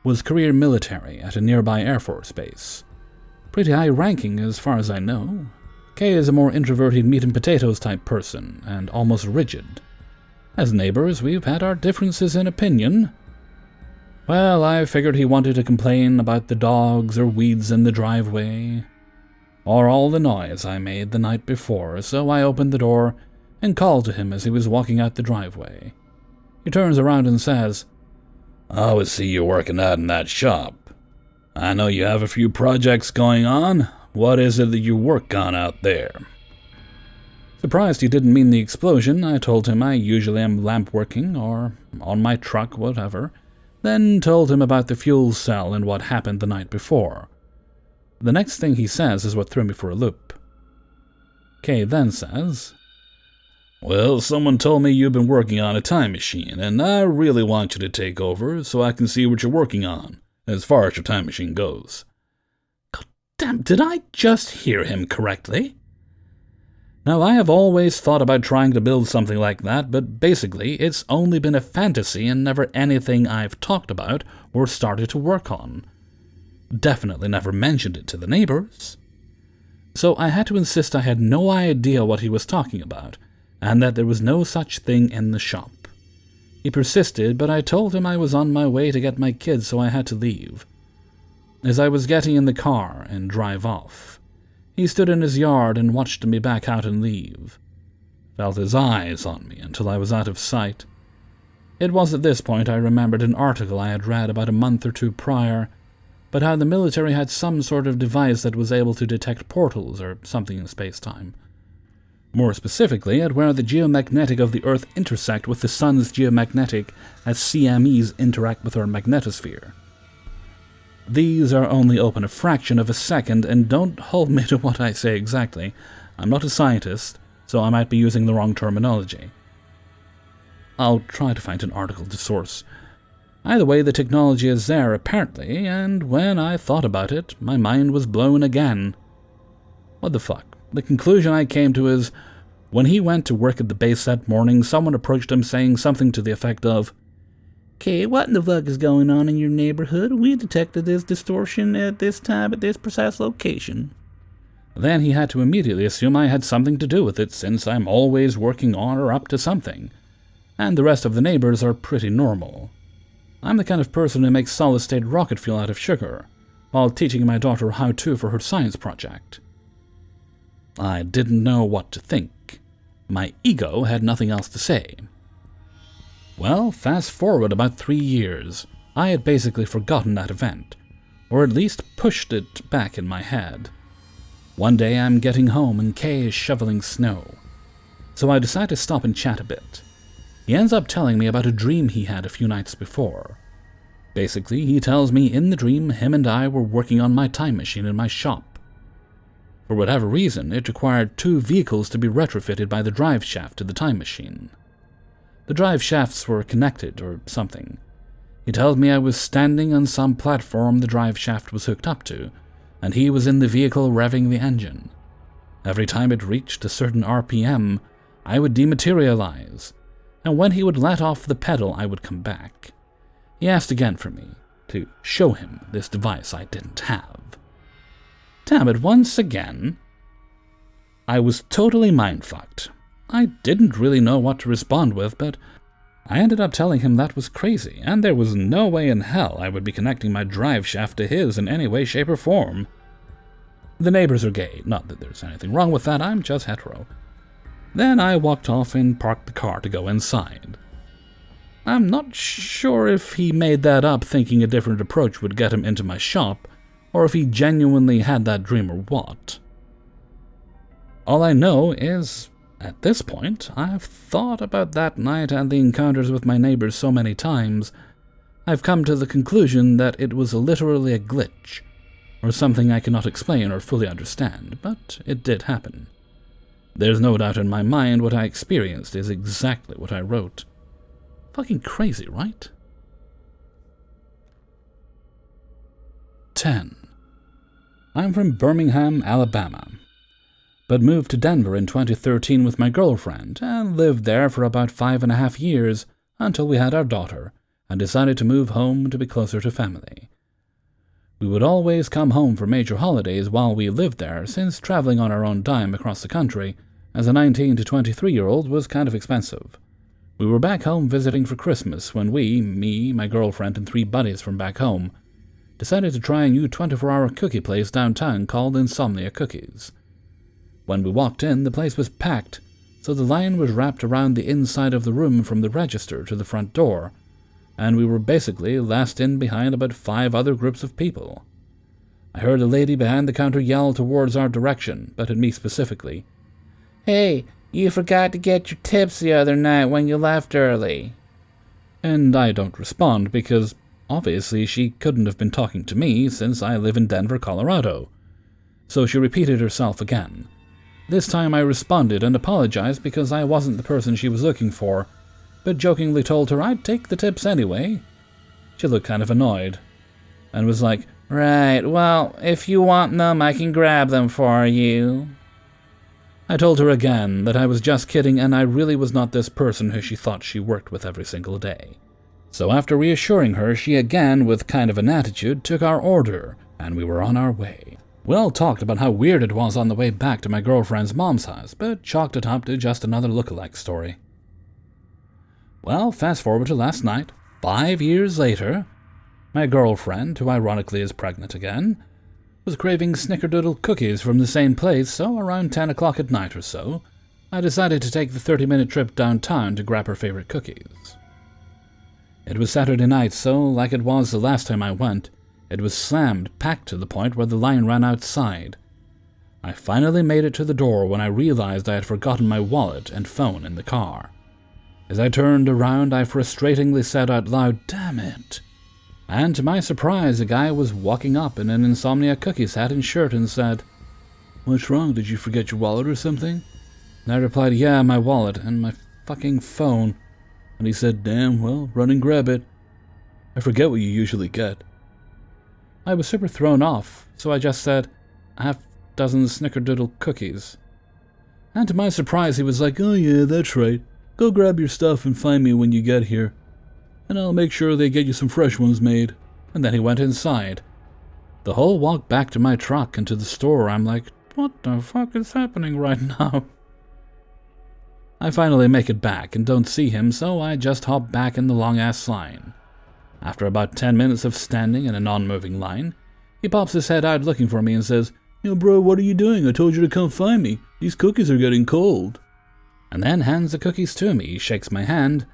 was career military at a nearby Air Force base. Pretty high-ranking as far as I know. K is a more introverted meat-and-potatoes type person, and almost rigid. As neighbors, we've had our differences in opinion. Well, I figured he wanted to complain about the dogs or weeds in the driveway, or all the noise I made the night before, so I opened the door and called to him as he was walking out the driveway. He turns around and says, "I always see you working out in that shop. I know you have a few projects going on. What is it that you work on out there?" Surprised he didn't mean the explosion, I told him I usually am lamp working or on my truck, whatever, then told him about the fuel cell and what happened the night before. The next thing he says is what threw me for a loop. Kay then says, "Well, someone told me you've been working on a time machine, and I really want you to take over so I can see what you're working on, as far as your time machine goes." God damn, did I just hear him correctly? Now, I have always thought about trying to build something like that, but basically it's only been a fantasy and never anything I've talked about or started to work on. Definitely never mentioned it to the neighbors. So I had to insist I had no idea what he was talking about, and that there was no such thing in the shop. He persisted, but I told him I was on my way to get my kids, so I had to leave. As I was getting in the car and drive off, he stood in his yard and watched me back out and leave. Felt his eyes on me until I was out of sight. It was at this point I remembered an article I had read about a month or 2 prior, but how the military had some sort of device that was able to detect portals or something in space-time. More specifically, at where the geomagnetic of the Earth intersect with the Sun's geomagnetic as CMEs interact with our magnetosphere. These are only open a fraction of a second, and don't hold me to what I say exactly. I'm not a scientist, so I might be using the wrong terminology. I'll try to find an article to source. Either way, the technology is there, apparently, and when I thought about it, my mind was blown again. What the fuck? The conclusion I came to is, when he went to work at the base that morning, someone approached him saying something to the effect of, "Okay, what in the fuck is going on in your neighborhood? We detected this distortion at this time at this precise location." Then he had to immediately assume I had something to do with it, since I'm always working on or up to something, and the rest of the neighbors are pretty normal. I'm the kind of person who makes solid-state rocket fuel out of sugar, while teaching my daughter how to for her science project. I didn't know what to think. My ego had nothing else to say. Well, fast forward about 3 years. I had basically forgotten that event, or at least pushed it back in my head. One day I'm getting home and Kay is shoveling snow, so I decide to stop and chat a bit. He ends up telling me about a dream he had a few nights before. Basically, he tells me in the dream him and I were working on my time machine in my shop. For whatever reason, it required 2 vehicles to be retrofitted by the drive shaft to the time machine. The drive shafts were connected or something. He tells me I was standing on some platform the drive shaft was hooked up to, and he was in the vehicle revving the engine. Every time it reached a certain RPM, I would dematerialize, and when he would let off the pedal, I would come back. He asked again for me, to show him this device I didn't have. Damn it, once again. I was totally mind-fucked. I didn't really know what to respond with, but I ended up telling him that was crazy, and there was no way in hell I would be connecting my drive shaft to his in any way, shape, or form. The neighbors are gay, not that there's anything wrong with that, I'm just hetero. Then I walked off and parked the car to go inside. I'm not sure if he made that up thinking a different approach would get him into my shop, or if he genuinely had that dream or what. All I know is, at this point, I've thought about that night and the encounters with my neighbors so many times, I've come to the conclusion that it was literally a glitch, or something I cannot explain or fully understand, but it did happen. There's no doubt in my mind what I experienced is exactly what I wrote. Fucking crazy, right? 10. I'm from Birmingham, Alabama, but moved to Denver in 2013 with my girlfriend and lived there for about 5.5 years until we had our daughter and decided to move home to be closer to family. We would always come home for major holidays while we lived there, since traveling on our own dime across the country as a 19 to 23-year-old was kind of expensive. We were back home visiting for Christmas when me, my girlfriend, and 3 buddies from back home, decided to try a new 24-hour cookie place downtown called Insomnia Cookies. When we walked in, the place was packed, so the line was wrapped around the inside of the room from the register to the front door, and we were basically last in behind about 5 other groups of people. I heard a lady behind the counter yell towards our direction, but at me specifically, "Hey, you forgot to get your tips the other night when you left early." And I don't respond because obviously she couldn't have been talking to me since I live in Denver, Colorado. So she repeated herself again. This time I responded and apologized because I wasn't the person she was looking for, but jokingly told her I'd take the tips anyway. She looked kind of annoyed, and was like, "Right, well, if you want them, I can grab them for you." I told her again that I was just kidding and I really was not this person who she thought she worked with every single day. So after reassuring her, she again, with kind of an attitude, took our order, and we were on our way. We all talked about how weird it was on the way back to my girlfriend's mom's house, but chalked it up to just another look-alike story. Well, fast forward to last night, 5 years later, my girlfriend, who ironically is pregnant again, was craving snickerdoodle cookies from the same place, so around 10 o'clock at night or so, I decided to take the 30-minute trip downtown to grab her favorite cookies. It was Saturday night, so like it was the last time I went, it was slammed, packed to the point where the line ran outside. I finally made it to the door when I realized I had forgotten my wallet and phone in the car. As I turned around, I frustratingly said out loud, "Damn it." And to my surprise, a guy was walking up in an Insomnia Cookies hat and shirt and said, "What's wrong? Did you forget your wallet or something?" And I replied, "Yeah, my wallet and my fucking phone." And he said, "Damn, well, run and grab it. I forget what you usually get." I was super thrown off, so I just said, "Half dozen snickerdoodle cookies." And to my surprise, he was like, "Oh yeah, that's right. Go grab your stuff and find me when you get here, and I'll make sure they get you some fresh ones made." And then he went inside. The whole walk back to my truck and to the store, I'm like, what the fuck is happening right now? I finally make it back and don't see him, so I just hop back in the long-ass line. After about 10 minutes of standing in a non-moving line, he pops his head out looking for me and says, "Yo, bro, what are you doing? I told you to come find me. These cookies are getting cold." And then hands the cookies to me, shakes my hand,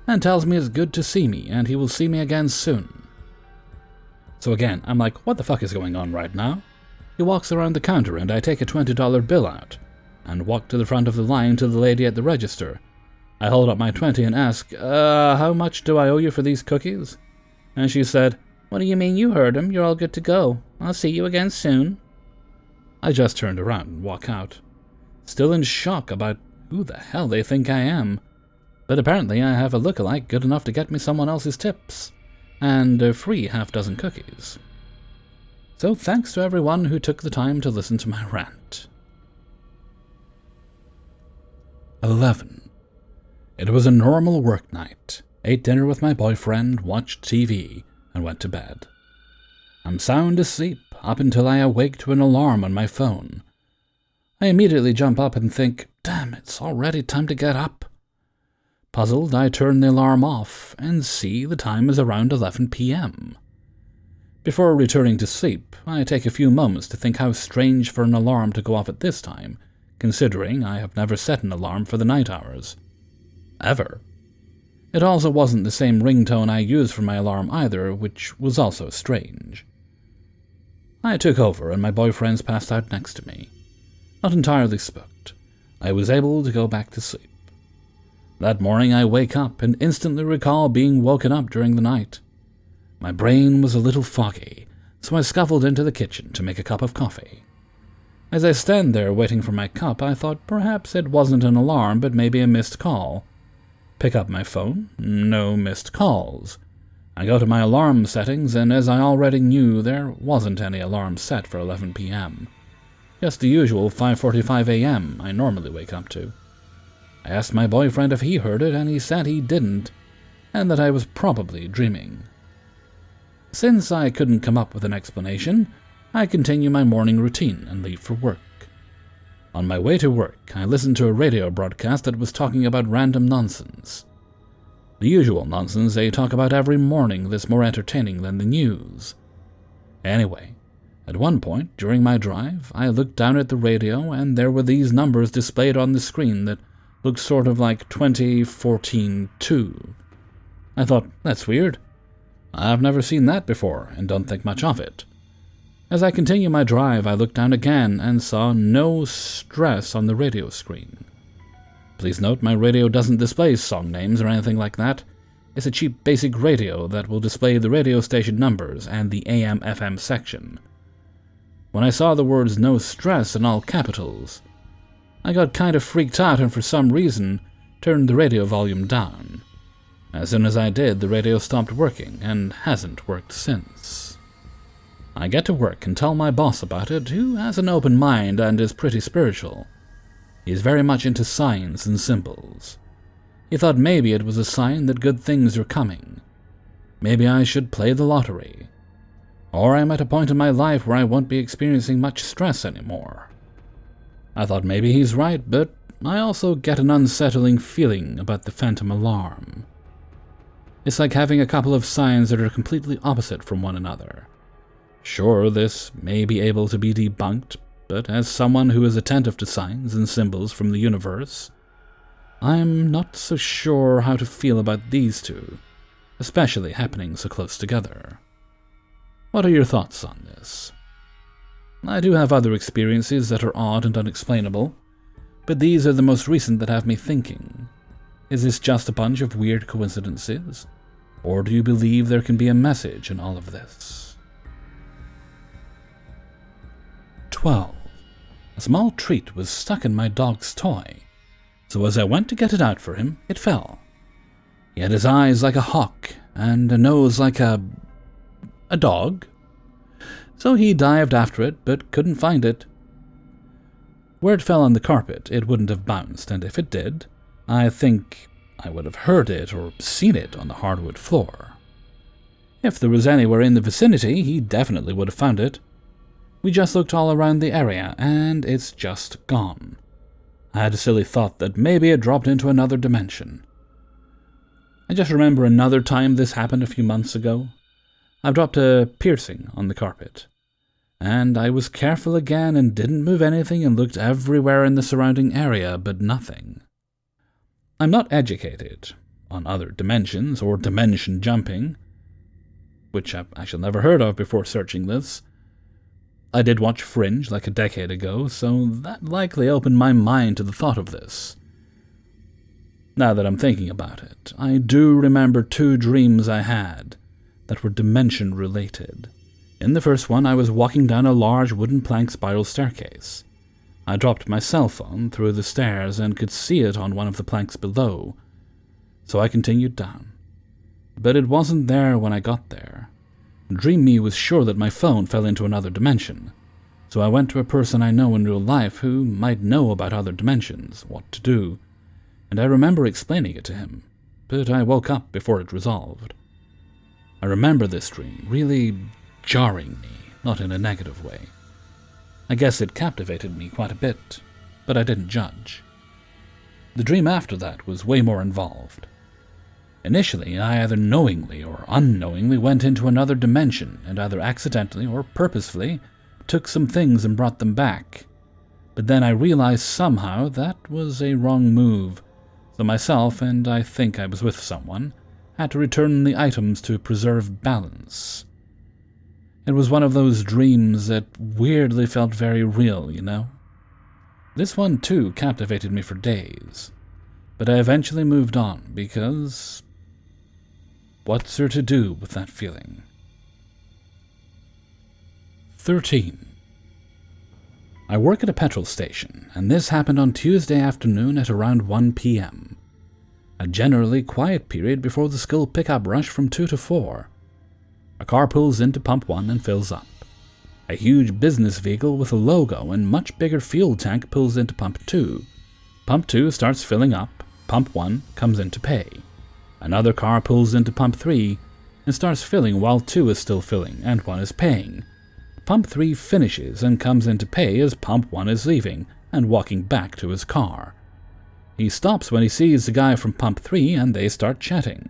and tells me it's good to see me and he will see me again soon. So again, I'm like, what the fuck is going on right now? He walks around the counter and I take a $20 bill out and walk to the front of the line to the lady at the register. I hold up my 20 and ask, how much do I owe you for these cookies? And she said, "What do you mean you heard him? You're all good to go. I'll see you again soon." I just turned around and walk out, still in shock about who the hell they think I am. But apparently I have a lookalike good enough to get me someone else's tips, and a free half-dozen cookies. So thanks to everyone who took the time to listen to my rant. 11. It was a normal work night. Ate dinner with my boyfriend, watched TV, and went to bed. I'm sound asleep up until I awake to an alarm on my phone. I immediately jump up and think, damn, it's already time to get up. Puzzled, I turn the alarm off and see the time is around 11 p.m. Before returning to sleep, I take a few moments to think how strange for an alarm to go off at this time, considering I have never set an alarm for the night hours. Ever. It also wasn't the same ringtone I used for my alarm either, which was also strange. I took over and my boyfriend's passed out next to me. Not entirely spooked, I was able to go back to sleep. That morning I wake up and instantly recall being woken up during the night. My brain was a little foggy, so I scuffled into the kitchen to make a cup of coffee. As I stand there waiting for my cup, I thought perhaps it wasn't an alarm but maybe a missed call. Pick up my phone, no missed calls. I go to my alarm settings, and as I already knew, there wasn't any alarm set for 11 p.m. Just the usual 5:45 a.m. I normally wake up to. I asked my boyfriend if he heard it, and he said he didn't, and that I was probably dreaming. Since I couldn't come up with an explanation, I continue my morning routine and leave for work. On my way to work, I listened to a radio broadcast that was talking about random nonsense. The usual nonsense they talk about every morning that's more entertaining than the news. Anyway, at one point during my drive, I looked down at the radio and there were these numbers displayed on the screen that looked sort of like 2014-2. I thought, that's weird. I've never seen that before and don't think much of it. As I continue my drive, I looked down again and saw no stress on the radio screen. Please note, my radio doesn't display song names or anything like that. It's a cheap basic radio that will display the radio station numbers and the AM/FM section. When I saw the words "no stress" in all capitals, I got kind of freaked out and for some reason turned the radio volume down. As soon as I did, the radio stopped working and hasn't worked since. I get to work and tell my boss about it, who has an open mind and is pretty spiritual. He's very much into signs and symbols. He thought maybe it was a sign that good things are coming. Maybe I should play the lottery. Or I'm at a point in my life where I won't be experiencing much stress anymore. I thought maybe he's right, but I also get an unsettling feeling about the phantom alarm. It's like having a couple of signs that are completely opposite from one another. Sure, this may be able to be debunked, but as someone who is attentive to signs and symbols from the universe, I'm not so sure how to feel about these two, especially happening so close together. What are your thoughts on this? I do have other experiences that are odd and unexplainable, but these are the most recent that have me thinking. Is this just a bunch of weird coincidences, or do you believe there can be a message in all of this? 12. A small treat was stuck in my dog's toy, so as I went to get it out for him, it fell. He had his eyes like a hawk and a nose like a dog. So he dived after it, but couldn't find it. Where it fell on the carpet, it wouldn't have bounced, and if it did, I think I would have heard it or seen it on the hardwood floor. If there was anywhere in the vicinity, he definitely would have found it. We just looked all around the area, and it's just gone. I had a silly thought that maybe it dropped into another dimension. I just remember another time this happened a few months ago. I dropped a piercing on the carpet, and I was careful again and didn't move anything and looked everywhere in the surrounding area, but nothing. I'm not educated on other dimensions or dimension jumping, which I've actually never heard of before searching this. I did watch Fringe like a decade ago, so that likely opened my mind to the thought of this. Now that I'm thinking about it, I do remember 2 dreams I had that were dimension-related. In the first one, I was walking down a large wooden plank spiral staircase. I dropped my cell phone through the stairs and could see it on one of the planks below, so I continued down. But it wasn't there when I got there. Dream me was sure that my phone fell into another dimension, so I went to a person I know in real life who might know about other dimensions, what to do, and I remember explaining it to him, but I woke up before it resolved. I remember this dream really jarring me, not in a negative way. I guess it captivated me quite a bit, but I didn't judge. The dream after that was way more involved. Initially, I either knowingly or unknowingly went into another dimension and either accidentally or purposefully took some things and brought them back. But then I realized somehow that was a wrong move, so myself, and I think I was with someone, had to return the items to preserve balance. It was one of those dreams that weirdly felt very real, you know? This one, too, captivated me for days, but I eventually moved on because what's there to do with that feeling? 13. I work at a petrol station, and this happened on Tuesday afternoon at around 1 p.m., a generally quiet period before the school pickup rush from 2 to 4. A car pulls into pump 1 and fills up. A huge business vehicle with a logo and much bigger fuel tank pulls into pump 2. Pump 2 starts filling up, pump 1 comes in to pay. Another car pulls into pump 3 and starts filling while 2 is still filling and 1 is paying. Pump 3 finishes and comes in to pay as pump 1 is leaving and walking back to his car. He stops when he sees the guy from pump 3 and they start chatting.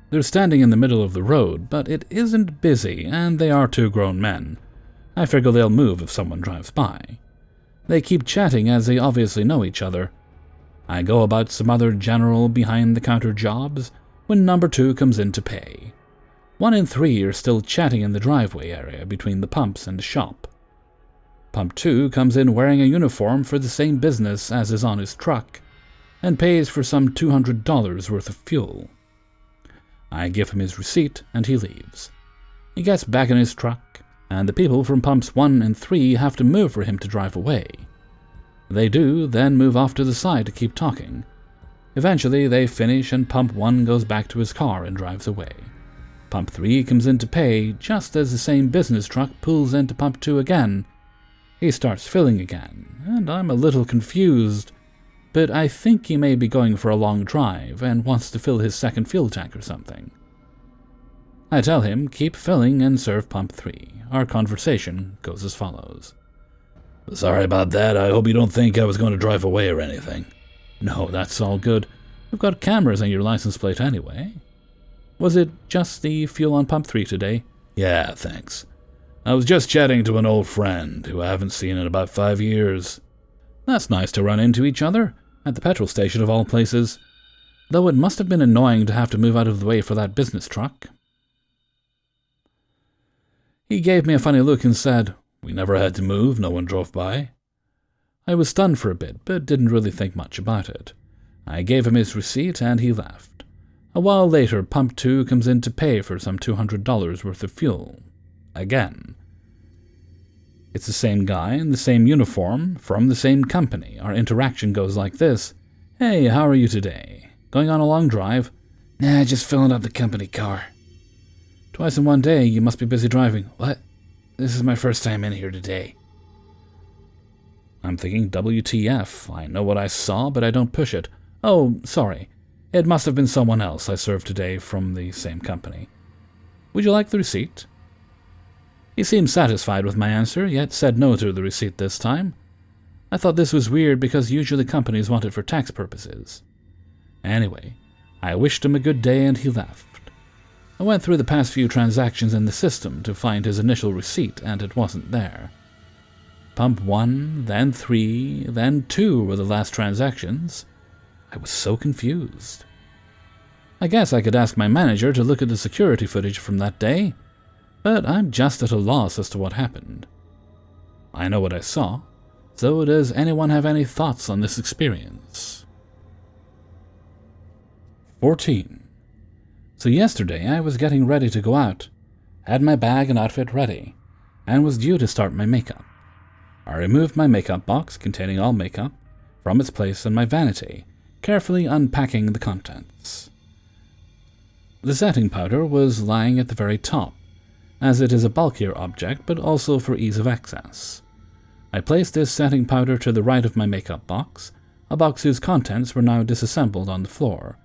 They're standing in the middle of the road, but it isn't busy and they are 2 grown men. I figure they'll move if someone drives by. They keep chatting as they obviously know each other. I go about some other general behind-the-counter jobs when number 2 comes in to pay. 1 and 3 are still chatting in the driveway area between the pumps and the shop. Pump 2 comes in wearing a uniform for the same business as is on his truck and pays for some $200 worth of fuel. I give him his receipt and he leaves. He gets back in his truck, and the people from pumps 1 and 3 have to move for him to drive away. They do, then move off to the side to keep talking. Eventually they finish and pump 1 goes back to his car and drives away. Pump 3 comes in to pay just as the same business truck pulls into pump 2 again. He starts filling again, and I'm a little confused, but I think he may be going for a long drive and wants to fill his second fuel tank or something. I tell him, keep filling and serve pump 3. Our conversation goes as follows. Sorry about that. I hope you don't think I was going to drive away or anything. No, that's all good. We've got cameras on your license plate anyway. Was it just the fuel on pump 3 today? Yeah, thanks. I was just chatting to an old friend who I haven't seen in about 5 years. That's nice to run into each other, at the petrol station of all places. Though it must have been annoying to have to move out of the way for that business truck. He gave me a funny look and said, We never had to move, no one drove by. I was stunned for a bit, but didn't really think much about it. I gave him his receipt and he left. A while later, pump 2 comes in to pay for some $200 worth of fuel. Again. It's the same guy in the same uniform, from the same company. Our interaction goes like this. Hey, how are you today? Going on a long drive? Nah, just filling up the company car. Twice in one day, you must be busy driving. What? This is my first time in here today. I'm thinking WTF. I know what I saw, but I don't push it. Oh, sorry. It must have been someone else I served today from the same company. Would you like the receipt? He seemed satisfied with my answer, yet said no to the receipt this time. I thought this was weird because usually companies want it for tax purposes. Anyway, I wished him a good day and he left. I went through the past few transactions in the system to find his initial receipt, and it wasn't there. Pump 1, then 3, then 2 were the last transactions. I was so confused. I guess I could ask my manager to look at the security footage from that day, but I'm just at a loss as to what happened. I know what I saw, so does anyone have any thoughts on this experience? 14. So yesterday I was getting ready to go out, had my bag and outfit ready, and was due to start my makeup. I removed my makeup box containing all makeup from its place in my vanity, carefully unpacking the contents. The setting powder was lying at the very top, as it is a bulkier object but also for ease of access. I placed this setting powder to the right of my makeup box, a box whose contents were now disassembled on the floor,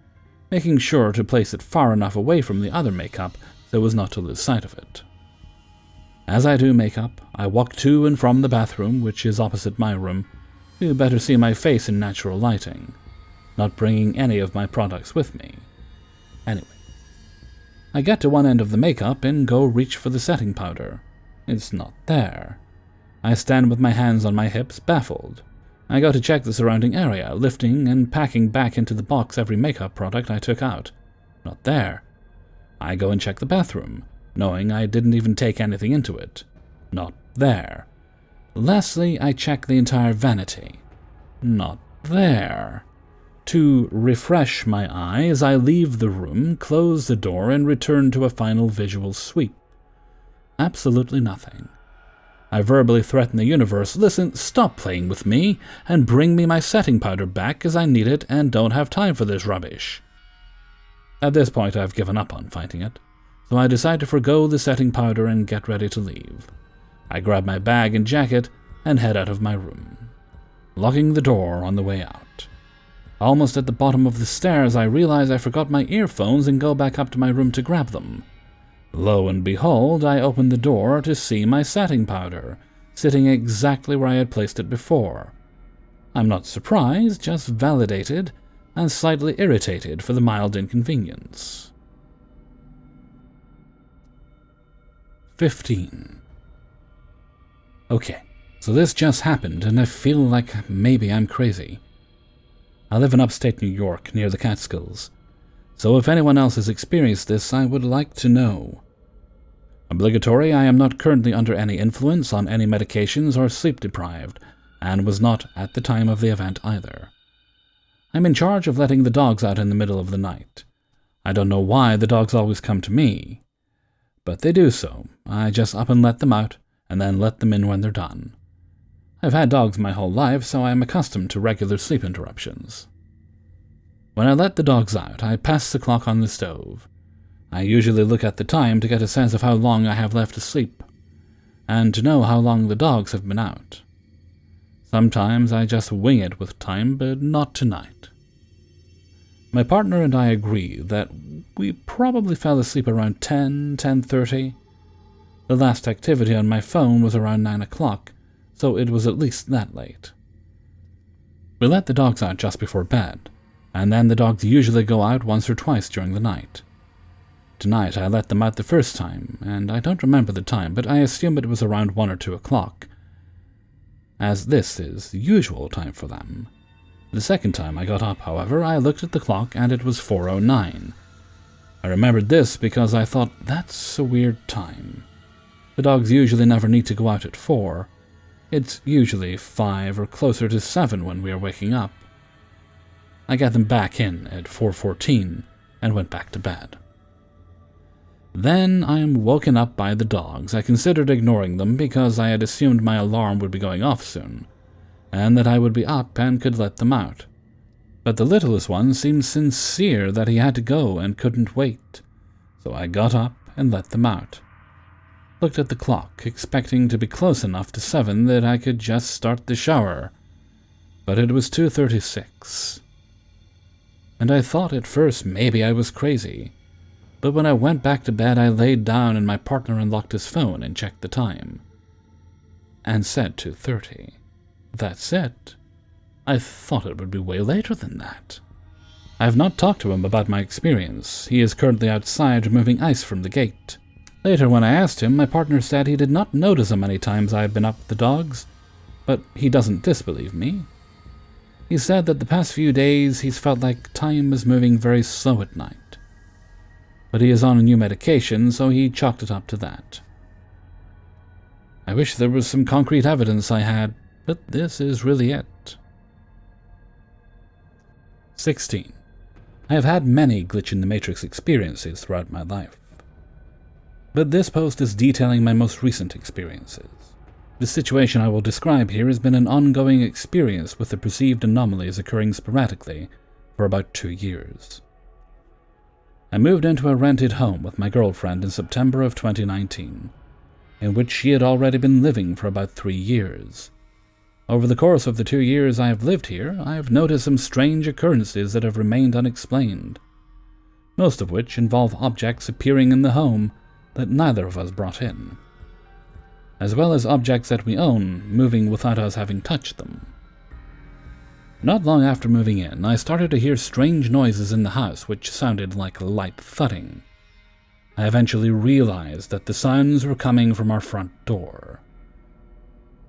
making sure to place it far enough away from the other makeup so as not to lose sight of it. As I do makeup, I walk to and from the bathroom, which is opposite my room, to better see my face in natural lighting, not bringing any of my products with me. Anyway, I get to one end of the makeup and go reach for the setting powder. It's not there. I stand with my hands on my hips, baffled. I go to check the surrounding area, lifting and packing back into the box every makeup product I took out. Not there. I go and check the bathroom, knowing I didn't even take anything into it. Not there. Lastly, I check the entire vanity. Not there. To refresh my eyes, I leave the room, close the door, and return to a final visual sweep. Absolutely nothing. I verbally threaten the universe, listen, stop playing with me, and bring me my setting powder back as I need it and don't have time for this rubbish. At this point, I've given up on fighting it, so I decide to forgo the setting powder and get ready to leave. I grab my bag and jacket and head out of my room, locking the door on the way out. Almost at the bottom of the stairs, I realize I forgot my earphones and go back up to my room to grab them. Lo and behold, I open the door to see my setting powder, sitting exactly where I had placed it before. I'm not surprised, just validated, and slightly irritated for the mild inconvenience. 15. Okay, so this just happened, and I feel like maybe I'm crazy. I live in upstate New York, near the Catskills, so if anyone else has experienced this, I would like to know. Obligatory, I am not currently under any influence on any medications or sleep deprived, and was not at the time of the event either. I'm in charge of letting the dogs out in the middle of the night. I don't know why the dogs always come to me, but they do so. I just up and let them out, and then let them in when they're done. I've had dogs my whole life, so I am accustomed to regular sleep interruptions. When I let the dogs out, I pass the clock on the stove. I usually look at the time to get a sense of how long I have left to sleep, and to know how long the dogs have been out. Sometimes I just wing it with time, but not tonight. My partner and I agree that we probably fell asleep around 10:30. The last activity on my phone was around 9 o'clock, so it was at least that late. We let the dogs out just before bed, and then the dogs usually go out once or twice during the night. Tonight I let them out the first time, and I don't remember the time, but I assume it was around 1 or 2 o'clock, as this is the usual time for them. The second time I got up, however, I looked at the clock and it was 4:09. I remembered this because I thought, that's a weird time. The dogs usually never need to go out at 4. It's usually 5 or closer to 7 when we are waking up. I got them back in at 4:14 and went back to bed. Then I am woken up by the dogs. I considered ignoring them because I had assumed my alarm would be going off soon, and that I would be up and could let them out. But the littlest one seemed sincere that he had to go and couldn't wait, so I got up and let them out. Looked at the clock, expecting to be close enough to 7 that I could just start the shower, but it was 2:36. And I thought at first maybe I was crazy, but when I went back to bed, I laid down and my partner unlocked his phone and checked the time, and said 2:30. That's it. I thought it would be way later than that. I have not talked to him about my experience. He is currently outside removing ice from the gate. Later, when I asked him, my partner said he did not notice how many times I had been up with the dogs, but he doesn't disbelieve me. He said that the past few days he's felt like time is moving very slow at night. But he is on a new medication, so he chalked it up to that. I wish there was some concrete evidence I had, but this is really it. 16. I have had many glitch in the Matrix experiences throughout my life, but this post is detailing my most recent experiences. The situation I will describe here has been an ongoing experience with the perceived anomalies occurring sporadically for about 2 years. I moved into a rented home with my girlfriend in September of 2019, in which she had already been living for about 3 years. Over the course of the 2 years I have lived here, I have noticed some strange occurrences that have remained unexplained, most of which involve objects appearing in the home that neither of us brought in, as well as objects that we own moving without us having touched them. Not long after moving in, I started to hear strange noises in the house which sounded like light thudding. I eventually realized that the sounds were coming from our front door.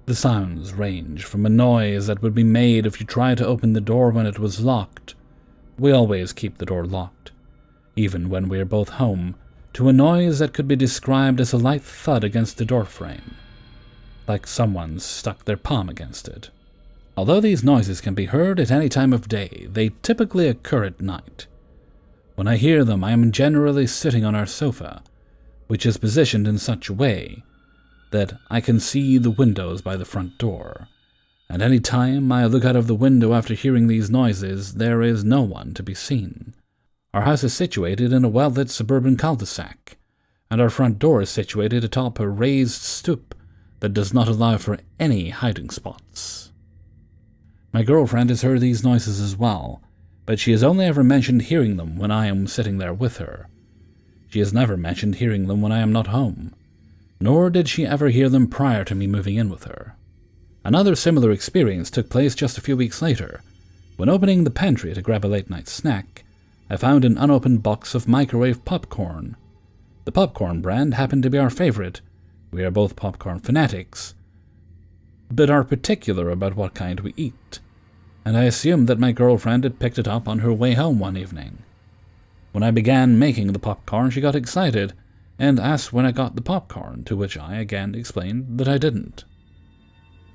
The sounds range from a noise that would be made if you tried to open the door when it was locked. We always keep the door locked, even when we are both home, to a noise that could be described as a light thud against the doorframe, like someone stuck their palm against it. Although these noises can be heard at any time of day, they typically occur at night. When I hear them, I am generally sitting on our sofa, which is positioned in such a way that I can see the windows by the front door, and any time I look out of the window after hearing these noises, there is no one to be seen. Our house is situated in a well-lit suburban cul-de-sac, and our front door is situated atop a raised stoop that does not allow for any hiding spots. My girlfriend has heard these noises as well, but she has only ever mentioned hearing them when I am sitting there with her. She has never mentioned hearing them when I am not home, nor did she ever hear them prior to me moving in with her. Another similar experience took place just a few weeks later. When opening the pantry to grab a late-night snack, I found an unopened box of microwave popcorn. The popcorn brand happened to be our favorite. We are both popcorn fanatics, but are particular about what kind we eat, and I assumed that my girlfriend had picked it up on her way home one evening. When I began making the popcorn, she got excited and asked when I got the popcorn, to which I again explained that I didn't.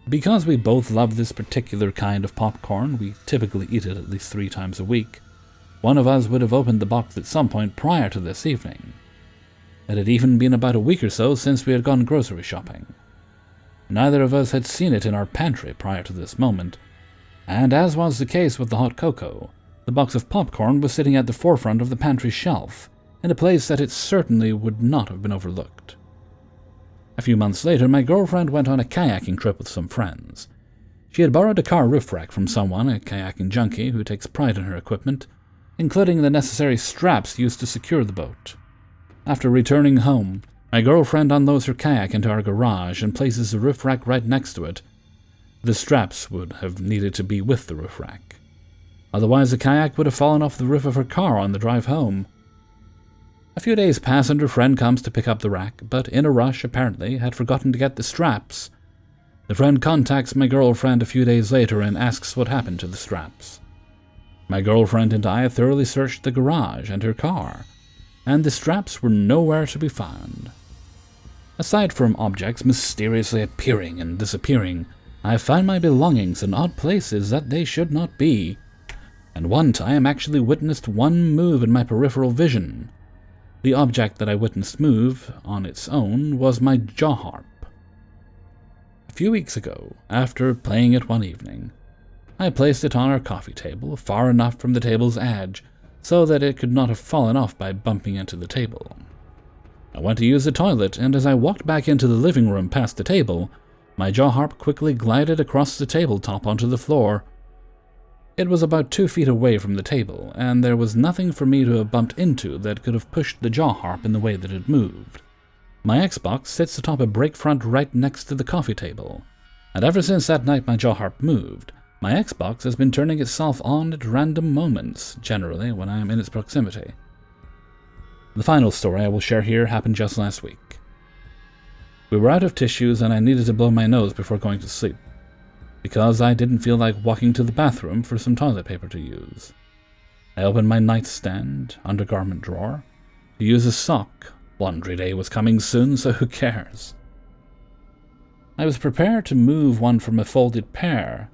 Because we both love this particular kind of popcorn, we typically eat it at least 3 times a week, one of us would have opened the box at some point prior to this evening. It had even been about a week or so since we had gone grocery shopping. Neither of us had seen it in our pantry prior to this moment, and as was the case with the hot cocoa, the box of popcorn was sitting at the forefront of the pantry shelf, in a place that it certainly would not have been overlooked. A few months later, my girlfriend went on a kayaking trip with some friends. She had borrowed a car roof rack from someone, a kayaking junkie who takes pride in her equipment, including the necessary straps used to secure the boat. After returning home, my girlfriend unloads her kayak into our garage and places the roof rack right next to it. The straps would have needed to be with the roof rack. Otherwise, the kayak would have fallen off the roof of her car on the drive home. A few days pass and her friend comes to pick up the rack, but in a rush, apparently, had forgotten to get the straps. The friend contacts my girlfriend a few days later and asks what happened to the straps. My girlfriend and I thoroughly searched the garage and her car, and the straps were nowhere to be found. Aside from objects mysteriously appearing and disappearing, I found my belongings in odd places that they should not be, and one time actually witnessed one move in my peripheral vision. The object that I witnessed move, on its own, was my jaw harp. A few weeks ago, after playing it one evening, I placed it on our coffee table, far enough from the table's edge, so that it could not have fallen off by bumping into the table. I went to use the toilet, and as I walked back into the living room past the table, my jaw harp quickly glided across the tabletop onto the floor. It was about 2 feet away from the table, and there was nothing for me to have bumped into that could have pushed the jaw harp in the way that it moved. My Xbox sits atop a break front right next to the coffee table, and ever since that night my jaw harp moved, my Xbox has been turning itself on at random moments, generally when I am in its proximity. The final story I will share here happened just last week. We were out of tissues and I needed to blow my nose before going to sleep, because I didn't feel like walking to the bathroom for some toilet paper to use. I opened my nightstand undergarment drawer to use a sock. Laundry day was coming soon, so who cares? I was prepared to move one from a folded pair,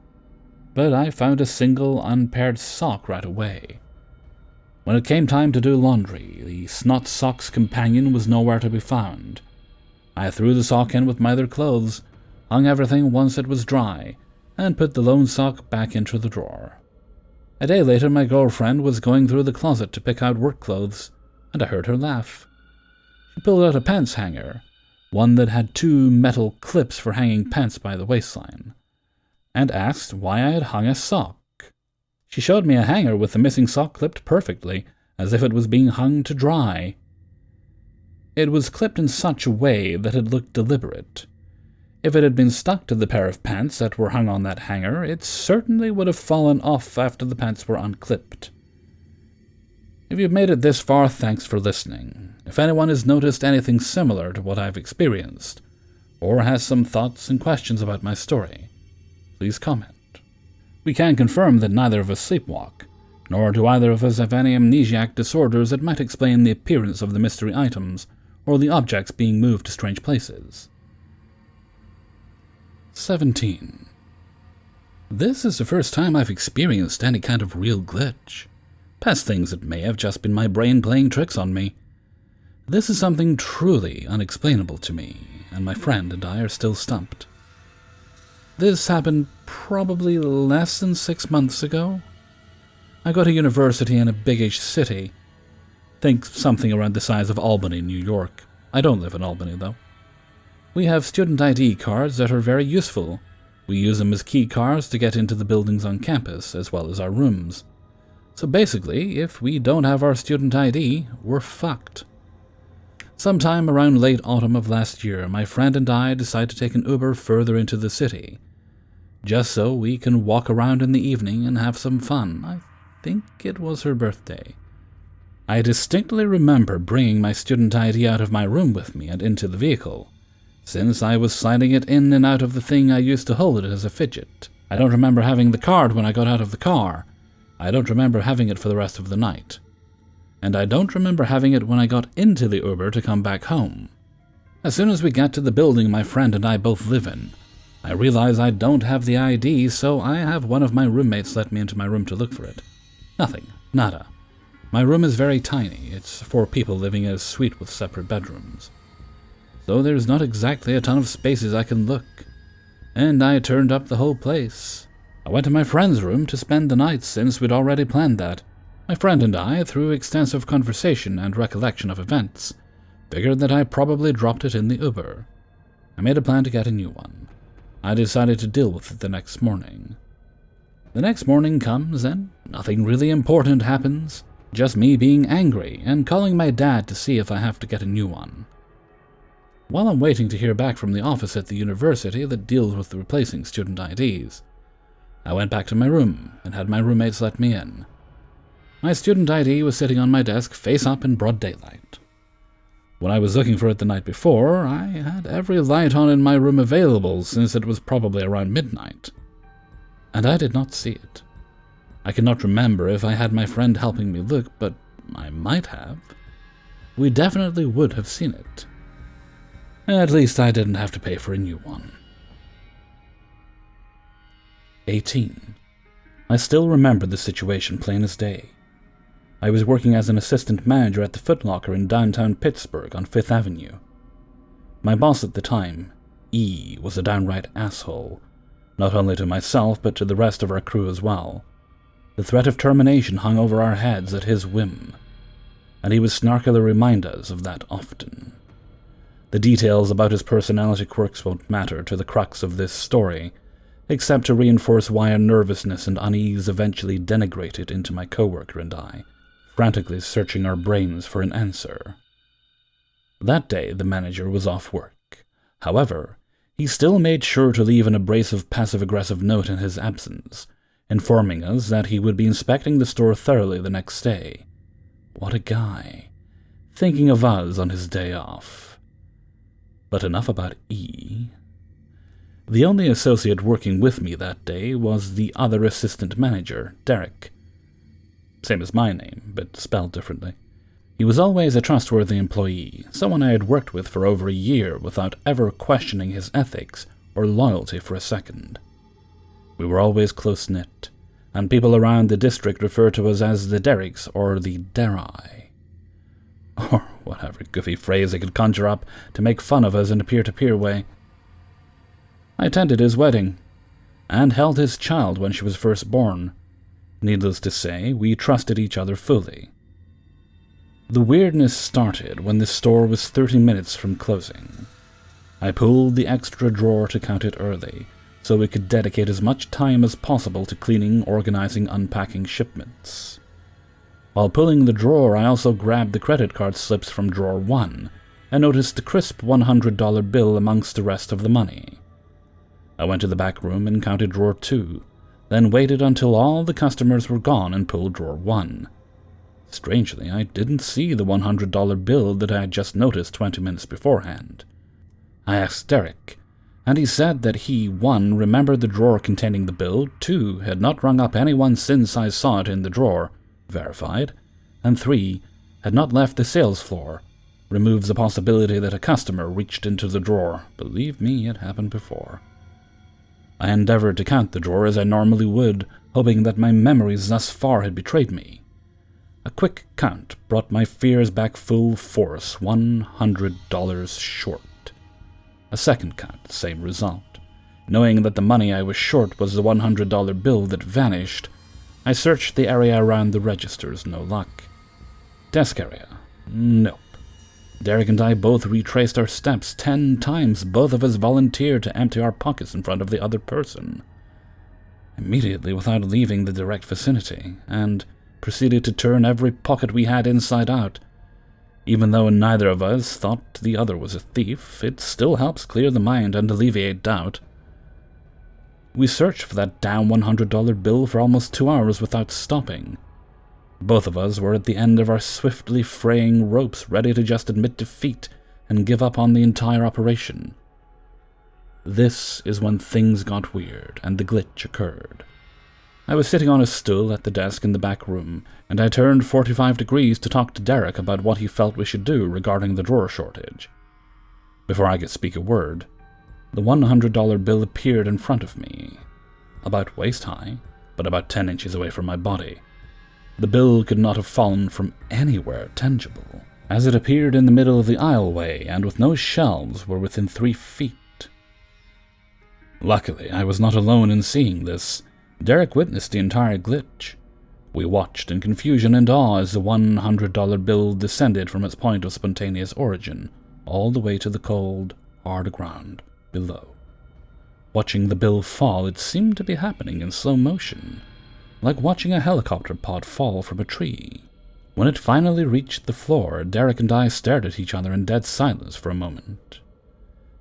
but I found a single unpaired sock right away. When it came time to do laundry, the snot sock's companion was nowhere to be found. I threw the sock in with my other clothes, hung everything once it was dry, and put the lone sock back into the drawer. A day later, my girlfriend was going through the closet to pick out work clothes, and I heard her laugh. She pulled out a pants hanger, one that had 2 metal clips for hanging pants by the waistline, and asked why I had hung a sock. She showed me a hanger with the missing sock clipped perfectly, as if it was being hung to dry. It was clipped in such a way that it looked deliberate. If it had been stuck to the pair of pants that were hung on that hanger, it certainly would have fallen off after the pants were unclipped. If you've made it this far, thanks for listening. If anyone has noticed anything similar to what I've experienced, or has some thoughts and questions about my story, please comment. We can confirm that neither of us sleepwalk, nor do either of us have any amnesiac disorders that might explain the appearance of the mystery items, or the objects being moved to strange places. 17. This is the first time I've experienced any kind of real glitch. Past things that may have just been my brain playing tricks on me. This is something truly unexplainable to me, and my friend and I are still stumped. This happened probably less than 6 months ago. I go to university in a big-ish city. Think something around the size of Albany, New York. I don't live in Albany, though. We have student ID cards that are very useful. We use them as key cards to get into the buildings on campus, as well as our rooms. So basically, if we don't have our student ID, we're fucked. Sometime around late autumn of last year, my friend and I decided to take an Uber further into the city, just so we can walk around in the evening and have some fun. I think it was her birthday. I distinctly remember bringing my student ID out of my room with me and into the vehicle, since I was sliding it in and out of the thing I used to hold it as a fidget. I don't remember having the card when I got out of the car. I don't remember having it for the rest of the night. And I don't remember having it when I got into the Uber to come back home. As soon as we got to the building my friend and I both live in, I realize I don't have the ID, so I have one of my roommates let me into my room to look for it. Nothing. Nada. My room is very tiny. It's 4 people living in a suite with separate bedrooms. So there's not exactly a ton of spaces I can look. And I turned up the whole place. I went to my friend's room to spend the night since we'd already planned that. My friend and I, through extensive conversation and recollection of events, figured that I probably dropped it in the Uber. I made a plan to get a new one. I decided to deal with it the next morning. The next morning comes and nothing really important happens, just me being angry and calling my dad to see if I have to get a new one. While I'm waiting to hear back from the office at the university that deals with replacing student IDs, I went back to my room and had my roommates let me in. My student ID was sitting on my desk face up in broad daylight. When I was looking for it the night before, I had every light on in my room available since it was probably around midnight. And I did not see it. I cannot remember if I had my friend helping me look, but I might have. We definitely would have seen it. At least I didn't have to pay for a new one. 18. I still remember the situation plain as day. I was working as an assistant manager at the Foot Locker in downtown Pittsburgh on 5th Avenue. My boss at the time, E, was a downright asshole, not only to myself but to the rest of our crew as well. The threat of termination hung over our heads at his whim, and he would snarkily remind us of that often. The details about his personality quirks won't matter to the crux of this story, except to reinforce why our nervousness and unease eventually denigrated into my coworker and I, frantically searching our brains for an answer. That day, the manager was off work. However, he still made sure to leave an abrasive passive-aggressive note in his absence, informing us that he would be inspecting the store thoroughly the next day. What a guy. Thinking of us on his day off. But enough about E. The only associate working with me that day was the other assistant manager, Derek. Same as my name, but spelled differently. He was always a trustworthy employee, someone I had worked with for over a year without ever questioning his ethics or loyalty for a second. We were always close-knit, and people around the district referred to us as the Derricks or the Derai, or whatever goofy phrase they could conjure up to make fun of us in a peer-to-peer way. I attended his wedding, and held his child when she was first born. Needless to say, we trusted each other fully. The weirdness started when the store was 30 minutes from closing. I pulled the extra drawer to count it early, so we could dedicate as much time as possible to cleaning, organizing, unpacking shipments. While pulling the drawer, I also grabbed the credit card slips from drawer 1 and noticed the crisp $100 bill amongst the rest of the money. I went to the back room and counted drawer 2, then waited until all the customers were gone and pulled drawer 1. Strangely, I didn't see the $100 bill that I had just noticed 20 minutes beforehand. I asked Derek, and he said that he, 1, remembered the drawer containing the bill, 2, had not rung up anyone since I saw it in the drawer, verified, and 3, had not left the sales floor, removes the possibility that a customer reached into the drawer. Believe me, it happened before. I endeavored to count the drawer as I normally would, hoping that my memories thus far had betrayed me. A quick count brought my fears back full force, $100 short. A second count, same result. Knowing that the money I was short was the $100 bill that vanished, I searched the area around the registers, no luck. Desk area? Nope. Derek and I both retraced our steps 10 times. Both of us volunteered to empty our pockets in front of the other person. Immediately without leaving the direct vicinity, and proceeded to turn every pocket we had inside out. Even though neither of us thought the other was a thief, it still helps clear the mind and alleviate doubt. We searched for that damn $100 bill for almost 2 hours without stopping. Both of us were at the end of our swiftly fraying ropes, ready to just admit defeat and give up on the entire operation. This is when things got weird and the glitch occurred. I was sitting on a stool at the desk in the back room, and I turned 45 degrees to talk to Derek about what he felt we should do regarding the drawer shortage. Before I could speak a word, the $100 bill appeared in front of me, about waist-high, but about 10 inches away from my body. The bill could not have fallen from anywhere tangible, as it appeared in the middle of the aisleway and with no shelves were within 3 feet. Luckily, I was not alone in seeing this. Derek witnessed the entire glitch. We watched in confusion and awe as the $100 bill descended from its point of spontaneous origin, all the way to the cold, hard ground below. Watching the bill fall, it seemed to be happening in slow motion, like watching a helicopter pod fall from a tree. When it finally reached the floor, Derek and I stared at each other in dead silence for a moment,